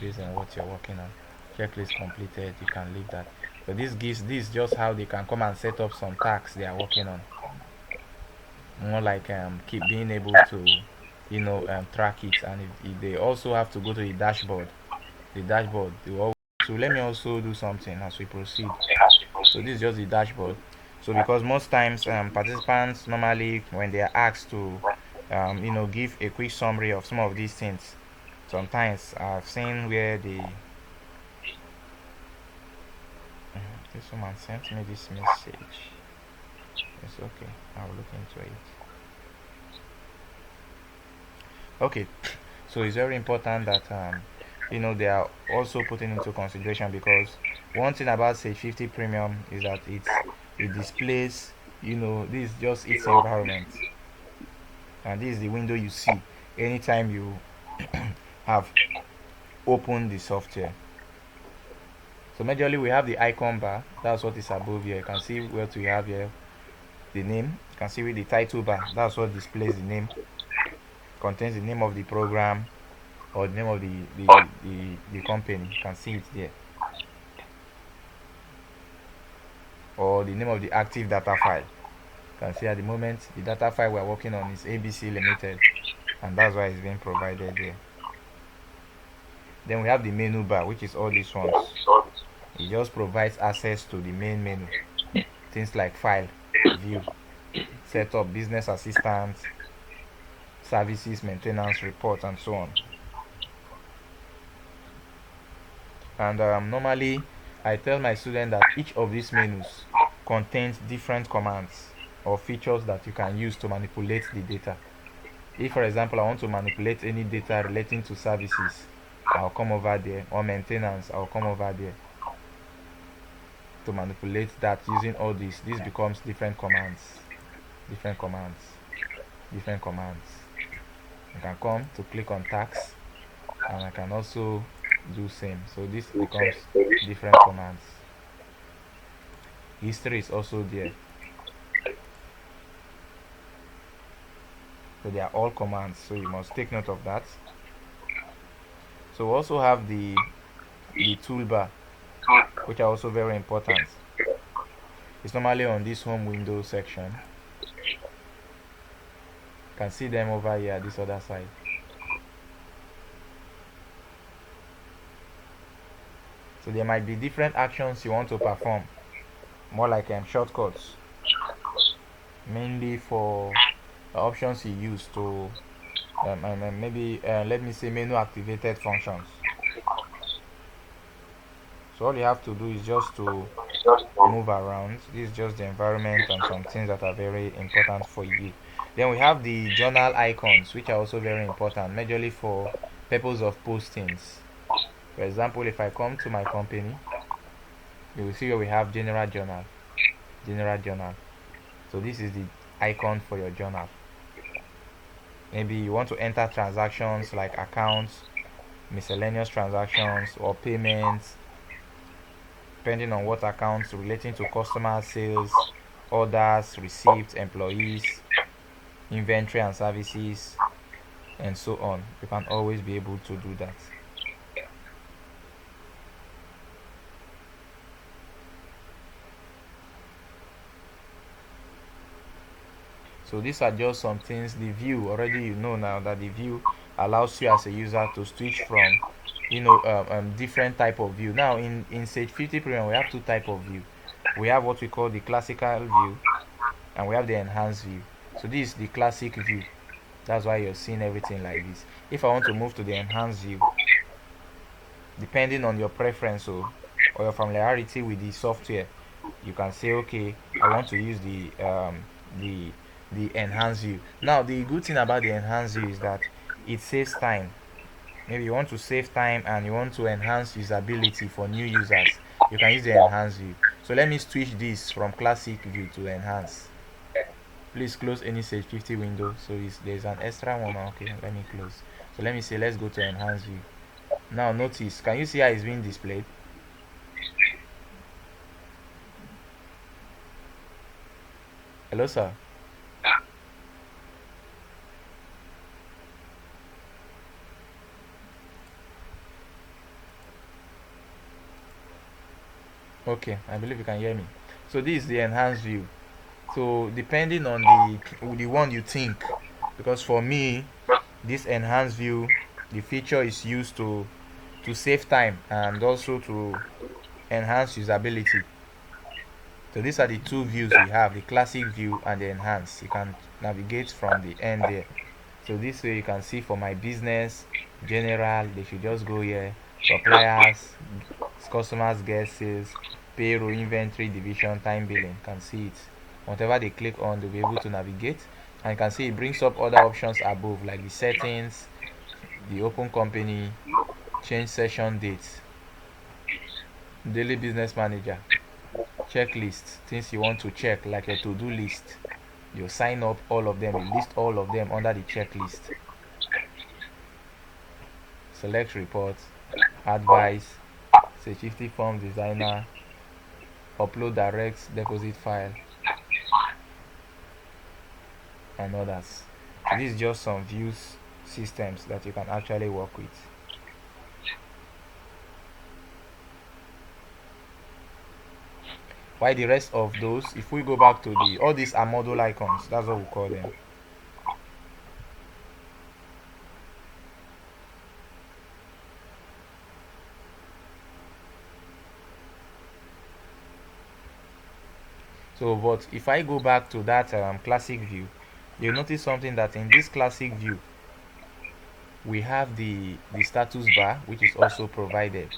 based on what you're working on. Checklist completed, you can leave that. So this just how they can come and set up some tasks they are working on. More like keep being able to track it, and if they also have to go to the dashboard. So let me also do something as we proceed. So this is just the dashboard. So because most times participants normally when they are asked to give a quick summary of some of these things, sometimes I've seen where this woman sent me this message. It's okay, I'll look into it. Okay, so it's very important that they are also putting into consideration, because one thing about Sage 50 Premium is that it displays this is just its environment, and this is the window you see anytime you have opened the software. So majorly we have the icon bar. That's what is above here. You can see what we have here. The name. You can see with the title bar. That's what displays the name. Contains the name of the program or the name of the company. You can see it there. Or the name of the active data file. You can see at the moment the data file we're working on is ABC Limited, and that's why it's being provided there. Then we have the menu bar, which is all these ones. It just provides access to the main menu. Things like file, view, setup, business assistance, services, maintenance, report, and so on. And normally I tell my students that each of these menus contains different commands or features that you can use to manipulate the data. If for example I want to manipulate any data relating to services, I'll come over there, or maintenance, I'll come over there to manipulate that using all this. This becomes different commands. I can come to click on tax, and I can also do same. So this becomes different commands. History is also there. So they are all commands, so you must take note of that. So we also have the toolbar, which are also very important. It's normally on this home window section. You can see them over here, this other side. So there might be different actions you want to perform, more like shortcuts, mainly for options you use to maybe let me say menu activated functions. So all you have to do is just to move around. This is just the environment and some things that are very important for you. Then we have the journal icons, which are also very important, majorly for purpose of postings. For example, if I come to my company, you will see where we have general journal. So this is the icon for your journal. Maybe you want to enter transactions like accounts, miscellaneous transactions, or payments, depending on what accounts relating to customer sales, orders, receipts, employees, inventory and services, and so on. You can always be able to do that. So these are just some things. The view, already you know now that the view allows you as a user to switch from different type of view. Now in Sage 50 Premium we have two type of view. We have what we call the classical view, and we have the enhanced view. So this is the classic view. That's why you're seeing everything like this. If I want to move to the enhanced view, depending on your preference or your familiarity with the software, you can say, okay, I want to use the enhanced view. Now the good thing about the enhanced view is that it saves time. Maybe you want to save time and you want to enhance usability for new users, you can use the enhanced view. So let me switch this from classic view to enhance. Please close any Sage 50 window. So there's an extra one. Okay, let me close. So let me say, let's go to enhanced view. Now notice, can you see how it's being displayed? Hello sir. Okay, I believe you can hear me. So this is the enhanced view. So depending on the one you think, because for me this enhanced view, the feature is used to save time and also to enhance usability. So these are the two views we have, the classic view and the enhanced. You can navigate from the end there. So this way you can see for my business, general, they should just go here, suppliers, customers, guest sales, payroll, inventory, division, time billing. You can see it. Whatever they click on, they'll be able to navigate. And you can see it brings up other options above, like the settings, the open company, change session dates, daily business manager, checklist, things you want to check, like a to-do list. You sign up all of them, you list all of them under the checklist. Select reports, advice, Sage50 form designer, upload direct deposit file, and others. So this is just some views systems that you can actually work with. Why the rest of those, if we go back to all these are module icons, that's what we call them. So but if I go back to that classic view, you'll notice something, that in this classic view we have the status bar, which is also provided.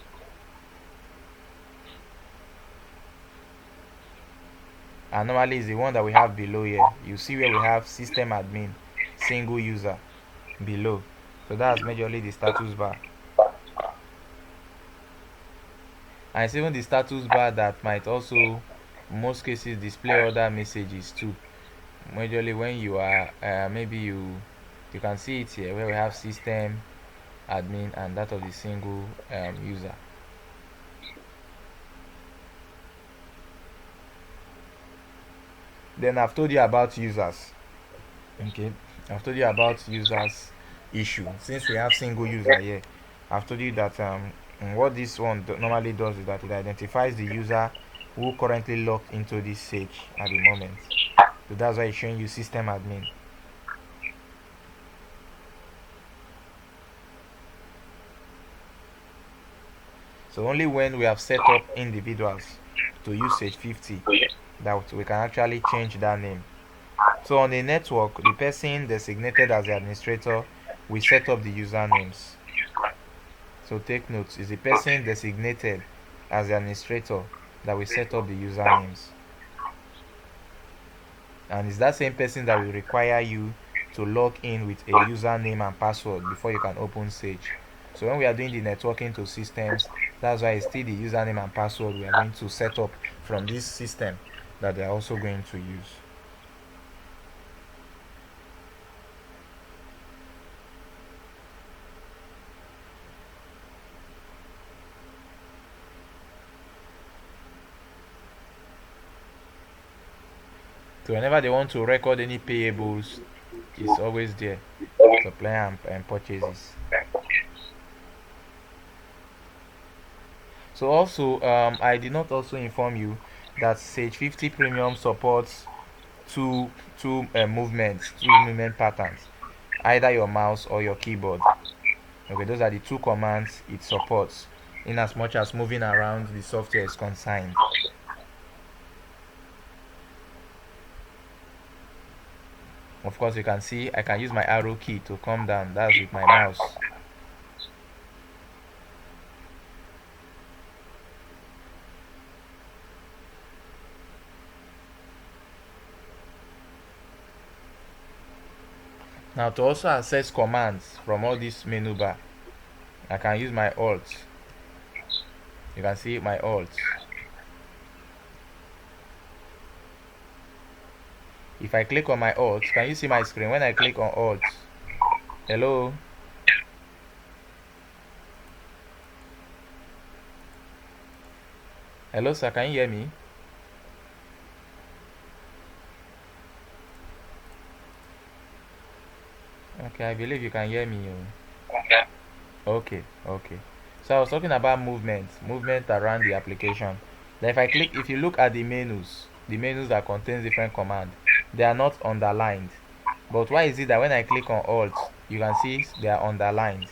And normally is the one that we have below here. You see where we have system admin single user below. So that's majorly the status bar. And it's even the status bar that might also in most cases display other messages too. Majorly when you are maybe you can see it here where we have system admin and that of the single user. Then I've told you about users. Okay, I've told you about users issue. Since we have single user here, I've told you that what this one normally does is that it identifies the user who currently logged into this Sage at the moment. So that's why it's showing you system admin. So only when we have set up individuals to use Sage50 that we can actually change that name. So on a network, the person designated as the administrator will set up the usernames. So take notes, it's the person designated as the administrator that will set up the usernames. And it's that same person that will require you to log in with a username and password before you can open Sage. So when we are doing the networking to systems, that's why it's still the username and password we are going to set up from this system that they are also going to use. So whenever they want to record any payables, it's always there, supply and purchases. So also I did not also inform you that Sage50 Premium supports two movement patterns, either your mouse or your keyboard. Okay, those are the two commands it supports in as much as moving around the software is concerned. Of course, you can see I can use my arrow key to come down, that's with my mouse. Now to also access commands from all this menu bar, I can use my Alt. You can see my Alt. If I click on my Alt, can you see my screen when I click on Alt? Hello? Hello sir, can you hear me? Okay, I believe you can hear me. Okay. So I was talking about movement around the application. Then if you look at the menus that contains different commands, they are not underlined. But why is it that when I click on Alt, you can see they are underlined?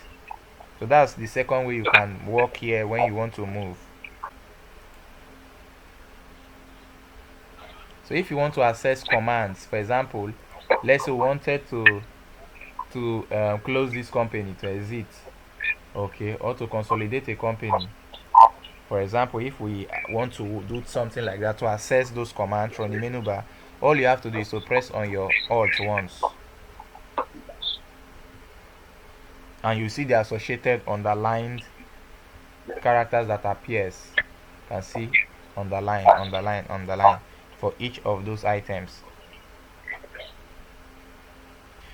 So that's the second way you can work here when you want to move. So if you want to access commands, for example, let's say we wanted to close this company, to exit, okay, or to consolidate a company. For example, if we want to do something like that, to access those commands from the menu bar, all you have to do is to press on your Alt once, and you see the associated underlined characters that appears. You can see underline for each of those items.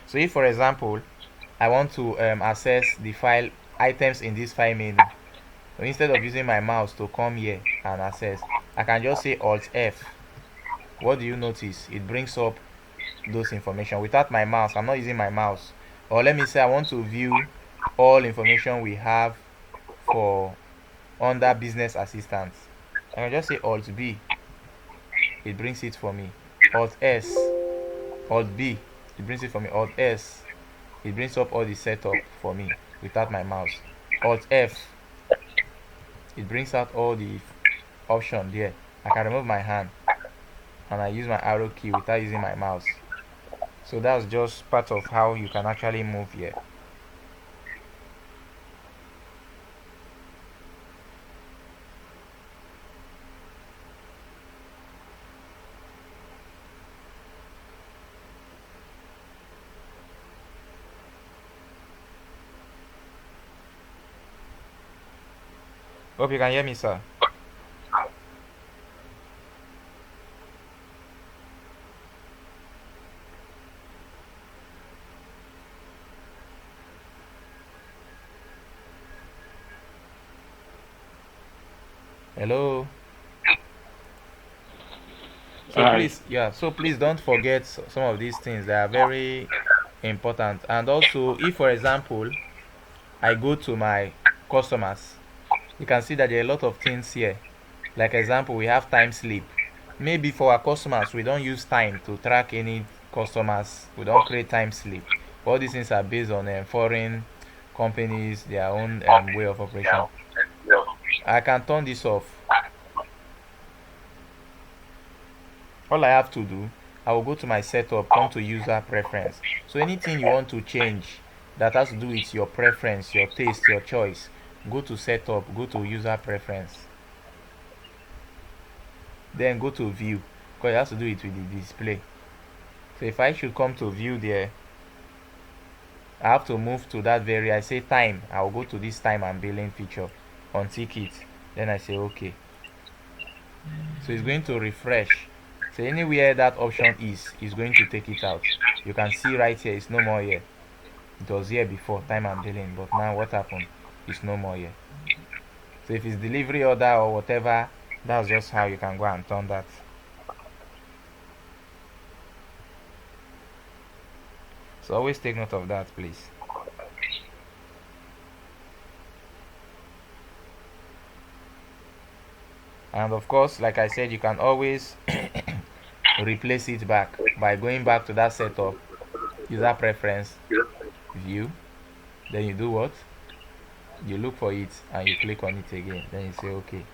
So if for example I want to access the file items in this file menu, So instead of using my mouse to come here and access, I can just say Alt F. What do you notice? It brings up those information without my mouse. I'm not using my mouse. Or let me say I want to view all information we have for under business assistance. I can just say Alt B. It brings it for me. Alt S, Alt B. It brings it for me. Alt S. It brings up all the setup for me without my mouse. Alt F. It brings out all the option there. I can remove my hand and I use my arrow key without using my mouse. So that's just part of how you can actually move here. Hope you can hear me, sir. Hello. So please, yeah, so please don't forget some of these things. They are very important. And also, if for example I go to my customers, you can see that there are a lot of things here. Like example, we have time slip. Maybe for our customers, we don't use time to track any customers. We don't create time slip. All these things are based on foreign companies, their own way of operation. I can turn this off. All I have to do, I will go to my setup, come to user preference. So anything you want to change that has to do with your preference, your taste, your choice, go to setup, go to user preference. Then go to view, because it has to do it with the display. So if I should come to view there, I have to move to that I say time, I will go to this time and billing feature, untick it, then I say okay. So it's going to refresh. So anywhere that option is going to take it out. You can see right here, it's no more here. It was here before, time and billing, but now what happened? It's no more here. So if it's delivery order or whatever, that's just how you can go and turn that. So always take note of that, please. And of course, like I said, you can always replace it back by going back to that setup, user preference, view, then you do what? You look for it and you click on it again, then you say okay.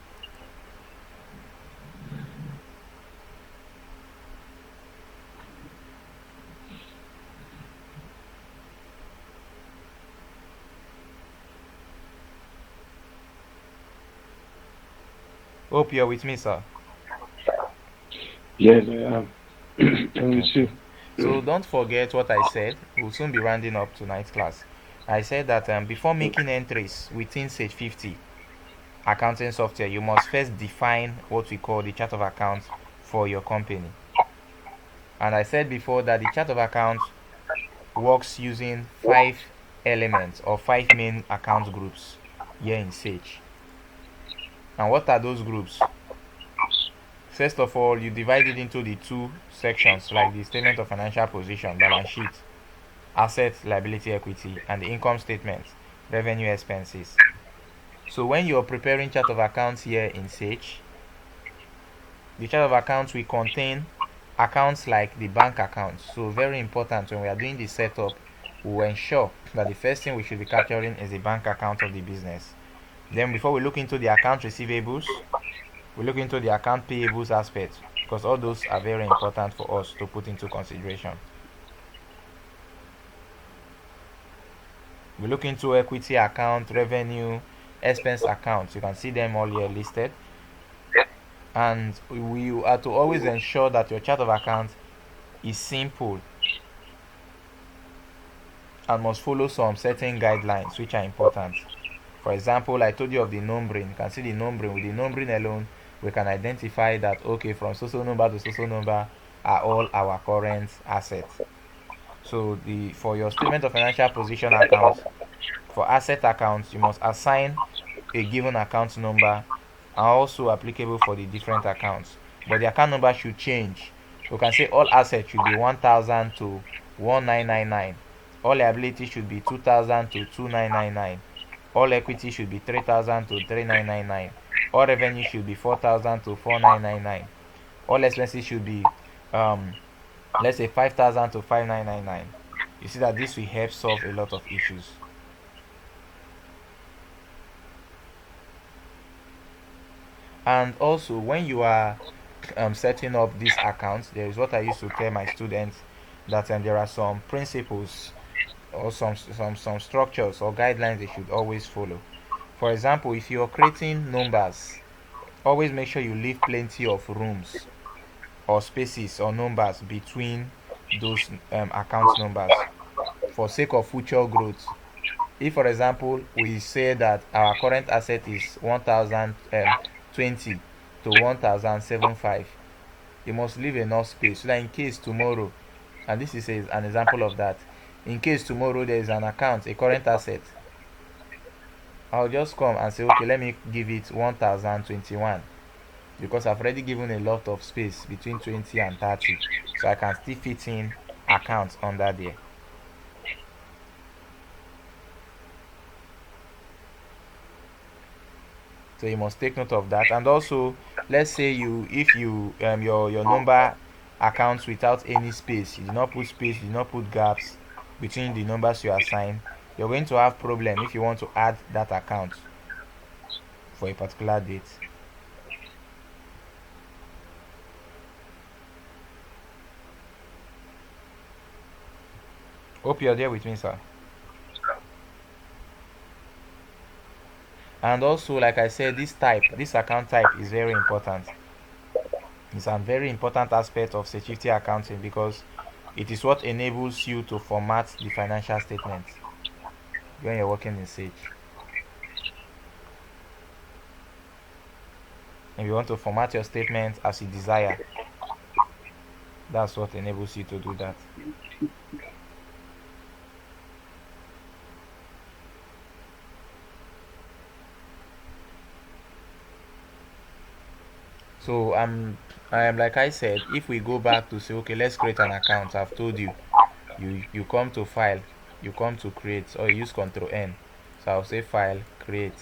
Hope you're with me, sir. Yes, I am. I'm with you. So don't forget what I said. We'll soon be rounding up tonight's class. I said that before making entries within Sage 50 accounting software, you must first define what we call the chart of accounts for your company. And I said before that the chart of accounts works using 5 elements or 5 main account groups here in Sage. And what are those groups? First of all, you divide it into the 2 sections, like the statement of financial position, balance sheet, assets, liability, equity, and the income statement, revenue, expenses. So when you're preparing chart of accounts here in Sage, the chart of accounts will contain accounts like the bank accounts. So very important, when we are doing the setup, we will ensure that the first thing we should be capturing is the bank account of the business. Then before we look into the account receivables, we look into the account payables aspect, because all those are very important for us to put into consideration. We look into equity account, revenue, expense accounts. You can see them all here listed. And we are to always ensure that your chart of accounts is simple and must follow some certain guidelines which are important. For example, I told you of the numbering. You can see the numbering. With the numbering alone, we can identify that okay, from so number to so number are all our current assets. So for your statement of financial position accounts, for asset accounts, you must assign a given account number are also applicable for the different accounts, but the account number should change. We can say all assets should be 1000 to 1999, all liability should be 2000 to 2999, all equity should be 3000 to 3999, all revenue should be 4000 to 4999, all expenses should be let's say 5000 to 5999. You see that this will help solve a lot of issues. And also, when you are setting up these accounts, there is what I used to tell my students, that there are some principles or some structures or guidelines they should always follow. For example, if you're creating numbers, always make sure you leave plenty of rooms or spaces or numbers between those account numbers for sake of future growth. If, for example, we say that our current asset is 1020 to 1075, you must leave enough space so that in case tomorrow, and this is an example of that, in case tomorrow there is an account, a current asset, I'll just come and say, okay, let me give it 1021, because I've already given a lot of space between 20 and 30, so I can still fit in accounts under there. So you must take note of that. And also, let's say if you your number accounts without any space, you do not put space, you do not put gaps between the numbers you assign, you're going to have problem if you want to add that account for a particular date. Hope you're there with me, sir. And also, like I said, this account type is very important. It's a very important aspect of Sage 50 accounting, because it is what enables you to format the financial statements when you're working in Sage. If you want to format your statement as you desire, that's what enables you to do that. So like I said, if we go back to say, okay, let's create an account, I've told you, you come to file, you come to create, or you use Control N. So I'll say file, create.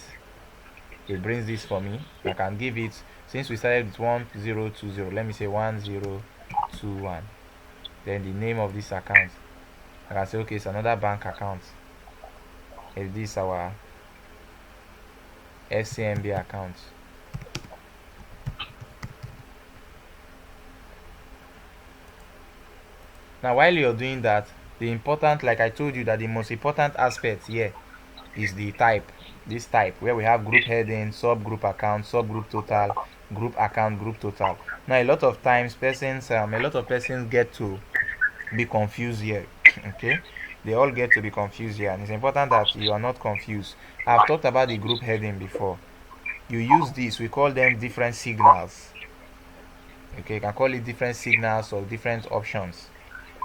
It brings this for me. I can give it, since we started with 1020, let me say 1021. Then the name of this account, I can say, okay, it's another bank account. Is this our FCMB account? Now, while you're doing that, the important, like I told you, that the most important aspect here is the type. This type, where we have group heading, subgroup account, subgroup total, group account, group total. Now, a lot of times, a lot of persons get to be confused here. Okay, they all get to be confused here, and it's important that you are not confused. I've talked about the group heading before. You use this, we call them different signals. Okay, you can call it different signals or different options.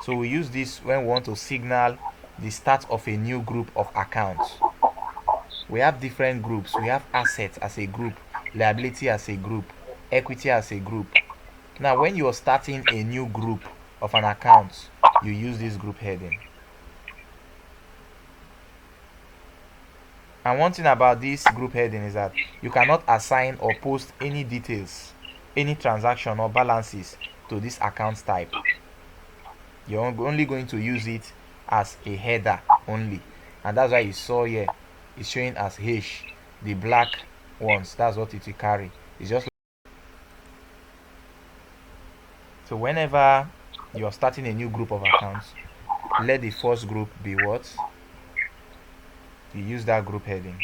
So we use this when we want to signal the start of a new group of accounts. We have different groups. We have assets as a group, liability as a group, equity as a group. Now, when you are starting a new group of an account, you use this group heading. And one thing about this group heading is that you cannot assign or post any details, any transaction or balances to this account type. You're only going to use it as a header only, and that's why you saw here it's showing as H, the black ones. That's what it will carry. It's just so whenever you're starting a new group of accounts, let the first group be what? You use that group heading.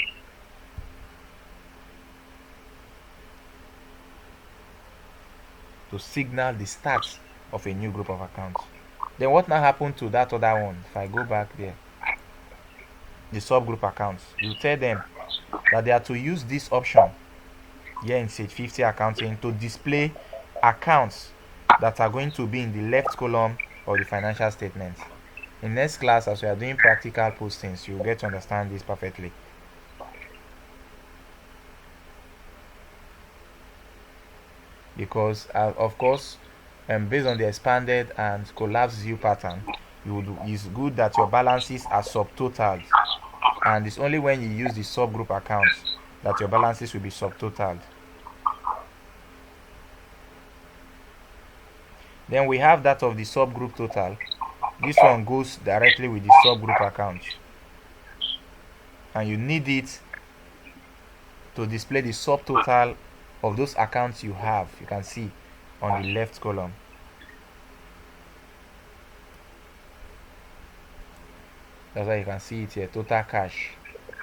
To signal the start of a new group of accounts. Then what now happened to that other one? If I go back there, the subgroup accounts, you tell them that they are to use this option here in Sage 50 accounting to display accounts that are going to be in the left column of the financial statements. In next class, as we are doing practical postings, you'll get to understand this perfectly. because of course, based on the expanded and collapsed view pattern, it's good that your balances are subtotaled, and it's only when you use the subgroup accounts that your balances will be subtotaled. Then we have that of the subgroup total. This one goes directly with the subgroup accounts, and you need it to display the subtotal of those accounts you have. You can see on the left column. That's why you can see it here, total cash,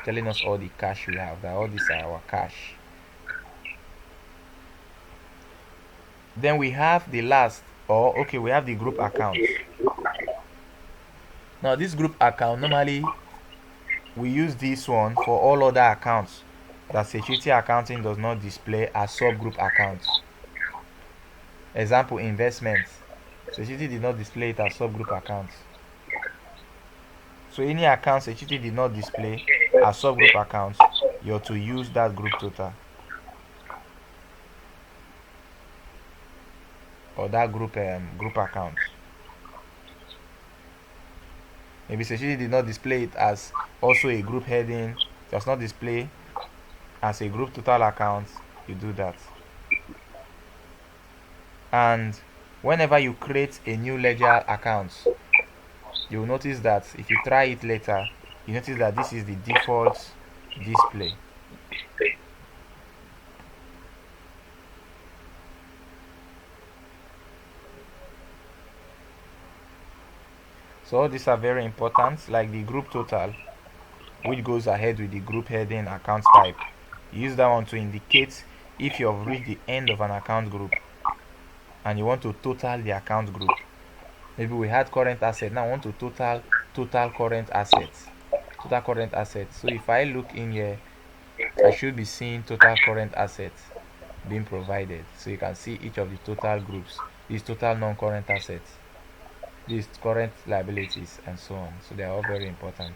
telling us all the cash we have, that all these are our cash. Then we have the last, we have the group accounts. Now this group account, normally we use this one for all other accounts that security accounting does not display as subgroup accounts. Example, investments. Security did not display it as subgroup accounts. So any account security did not display as subgroup accounts, you're to use that group total or that group account. Maybe security did not display it as also a group heading, does not display as a group total account, you do that. And whenever you create a new ledger account, you'll notice that if you try it later, you notice that this is the default display. So all these are very important, like the group total, which goes ahead with the group heading account type. You use that one to indicate if you have reached the end of an account group and you want to total the account group. Maybe we had current asset, now I want to total current assets. Total current assets. So if I look in here, I should be seeing total current assets being provided. So you can see each of the total groups. This total non-current assets, these current liabilities, and so on. So they are all very important.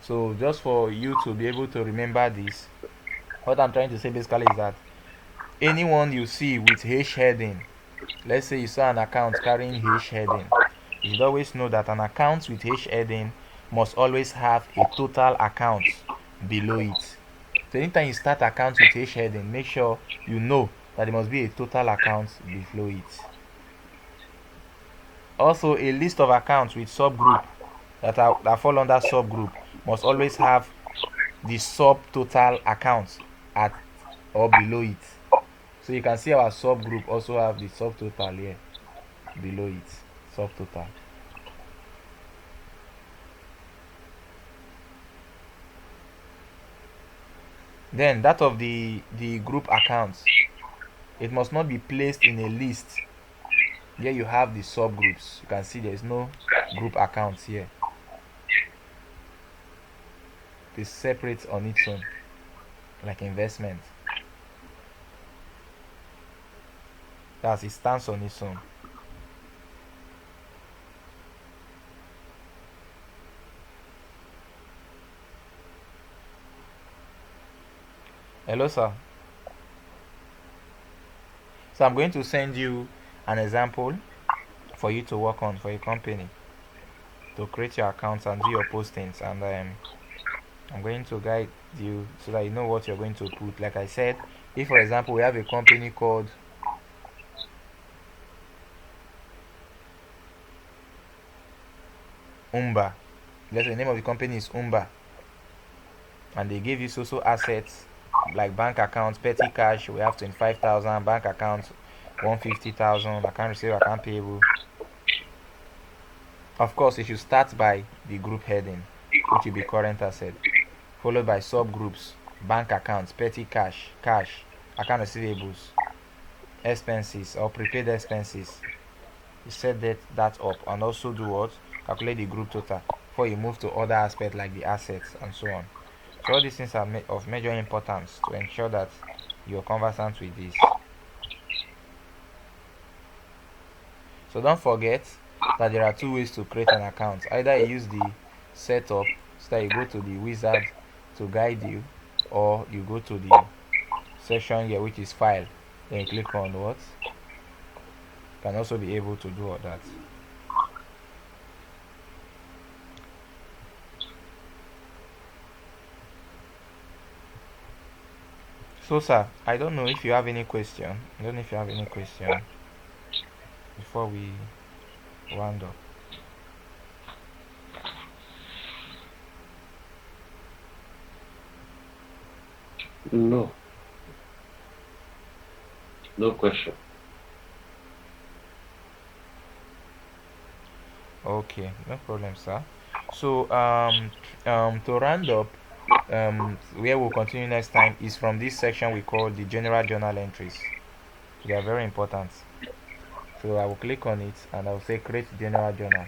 So just for you to be able to remember this, what I'm trying to say basically is that anyone you see with H heading, let's say you saw an account carrying H heading, you should always know that an account with H heading must always have a total account below it. So anytime you start accounts with H heading, make sure you know that there must be a total account below it. Also, a list of accounts with subgroup that fall under subgroup must always have the subtotal accounts at or below it. So you can see our subgroup also have the subtotal here below it, subtotal. Then that of the group accounts, it must not be placed in a list. Here you have the subgroups. You can see there is no group accounts here. It is separate on its own, like investment. That's it stands on its own. Hello, sir. So I'm going to send you an example for you to work on for your company to create your accounts and do your postings, and I'm going to guide you so that you know what you're going to put. Like I said, if for example we have a company called Umba, let's say the name of the company is Umba, and they give you so assets like bank accounts, petty cash, we have 25,000, bank accounts 150,000, account receivable, account payable. Of course, it should start by the group heading, which will be current asset, followed by subgroups, bank accounts, petty cash, account receivables, expenses or prepaid expenses. You set that up, and also do what? Calculate the group total before you move to other aspects like the assets and so on. So all these things are of major importance to ensure that you're conversant with this. So don't forget that there are two ways to create an account. Either you use the setup, so that you go to the wizard to guide you, or you go to the section here which is file, then you click on what. You can also be able to do all that. So sir, I don't know if you have any question. I don't know if you have any question before we round up. No. No question. Okay, no problem, sir. So to round up, where we'll continue next time is from this section we call the general journal entries. They are very important. So I will click on it and I will say create general journal.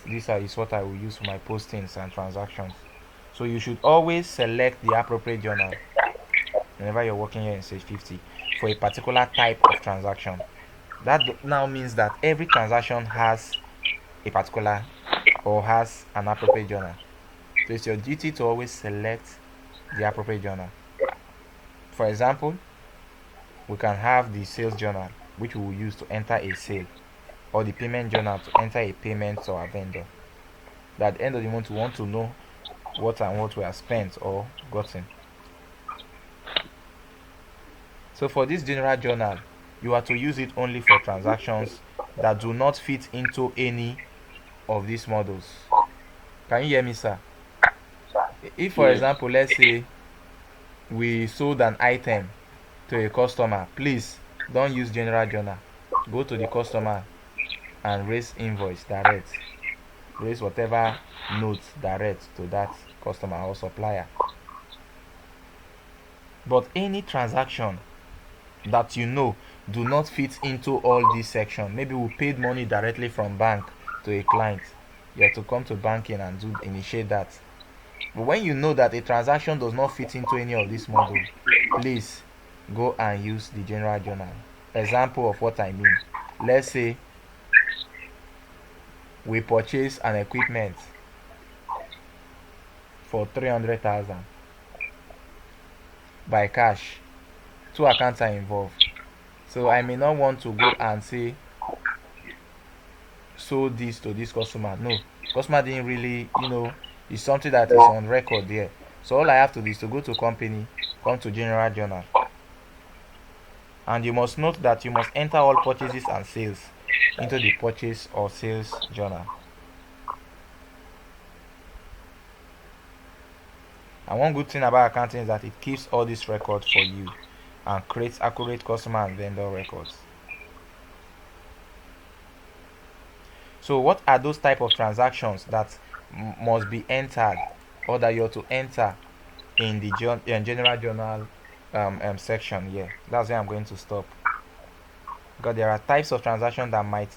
Is what I will use for my postings and transactions. So you should always select the appropriate journal whenever you're working here in Sage 50 for a particular type of transaction. That now means that every transaction has a particular or has an appropriate journal. So it's your duty to always select the appropriate journal. For example, we can have the sales journal, which we will use to enter a sale, or the payment journal to enter a payment to our vendor. That at the end of the month, we want to know what and what we have spent or gotten. So for this general journal, you are to use it only for transactions that do not fit into any of these models. Can you hear me, sir? If, for Yes. example, let's say we sold an item to a customer, please don't use general journal. Go to the customer and raise invoice direct. Raise whatever notes direct to that customer or supplier. But any transaction that you know do not fit into all these sections, maybe we paid money directly from bank to a client, you have to come to banking and initiate that. But when you know that a transaction does not fit into any of these models, please go and use the general journal. Example of what I mean: let's say we purchase an equipment for 300,000 by cash. Two accounts are involved, so I may not want to go and say sold this to this customer. No, customer didn't really, it's something that is on record there. So all I have to do is to go to company, come to general journal, and you must note that you must enter all purchases and sales into the purchase or sales journal. And one good thing about accounting is that it keeps all these records for you and creates accurate customer and vendor records. So what are those type of transactions that must be entered, or that you're to enter in the general journal section here? That's where I'm going to stop, because there are types of transactions that might,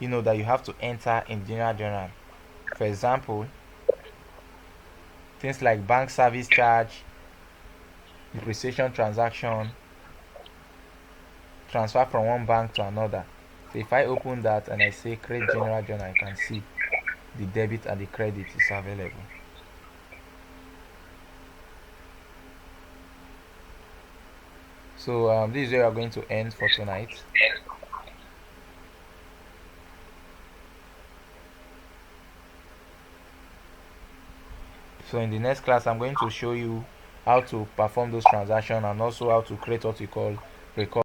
that you have to enter in general journal. For example, things like bank service charge, depreciation transaction, transfer from one bank to another. So if I open that and I say create general journal, I can see the debit and the credit is available. So this is where we are going to end for tonight. So in the next class, I'm going to show you how to perform those transactions and also how to create what we call record.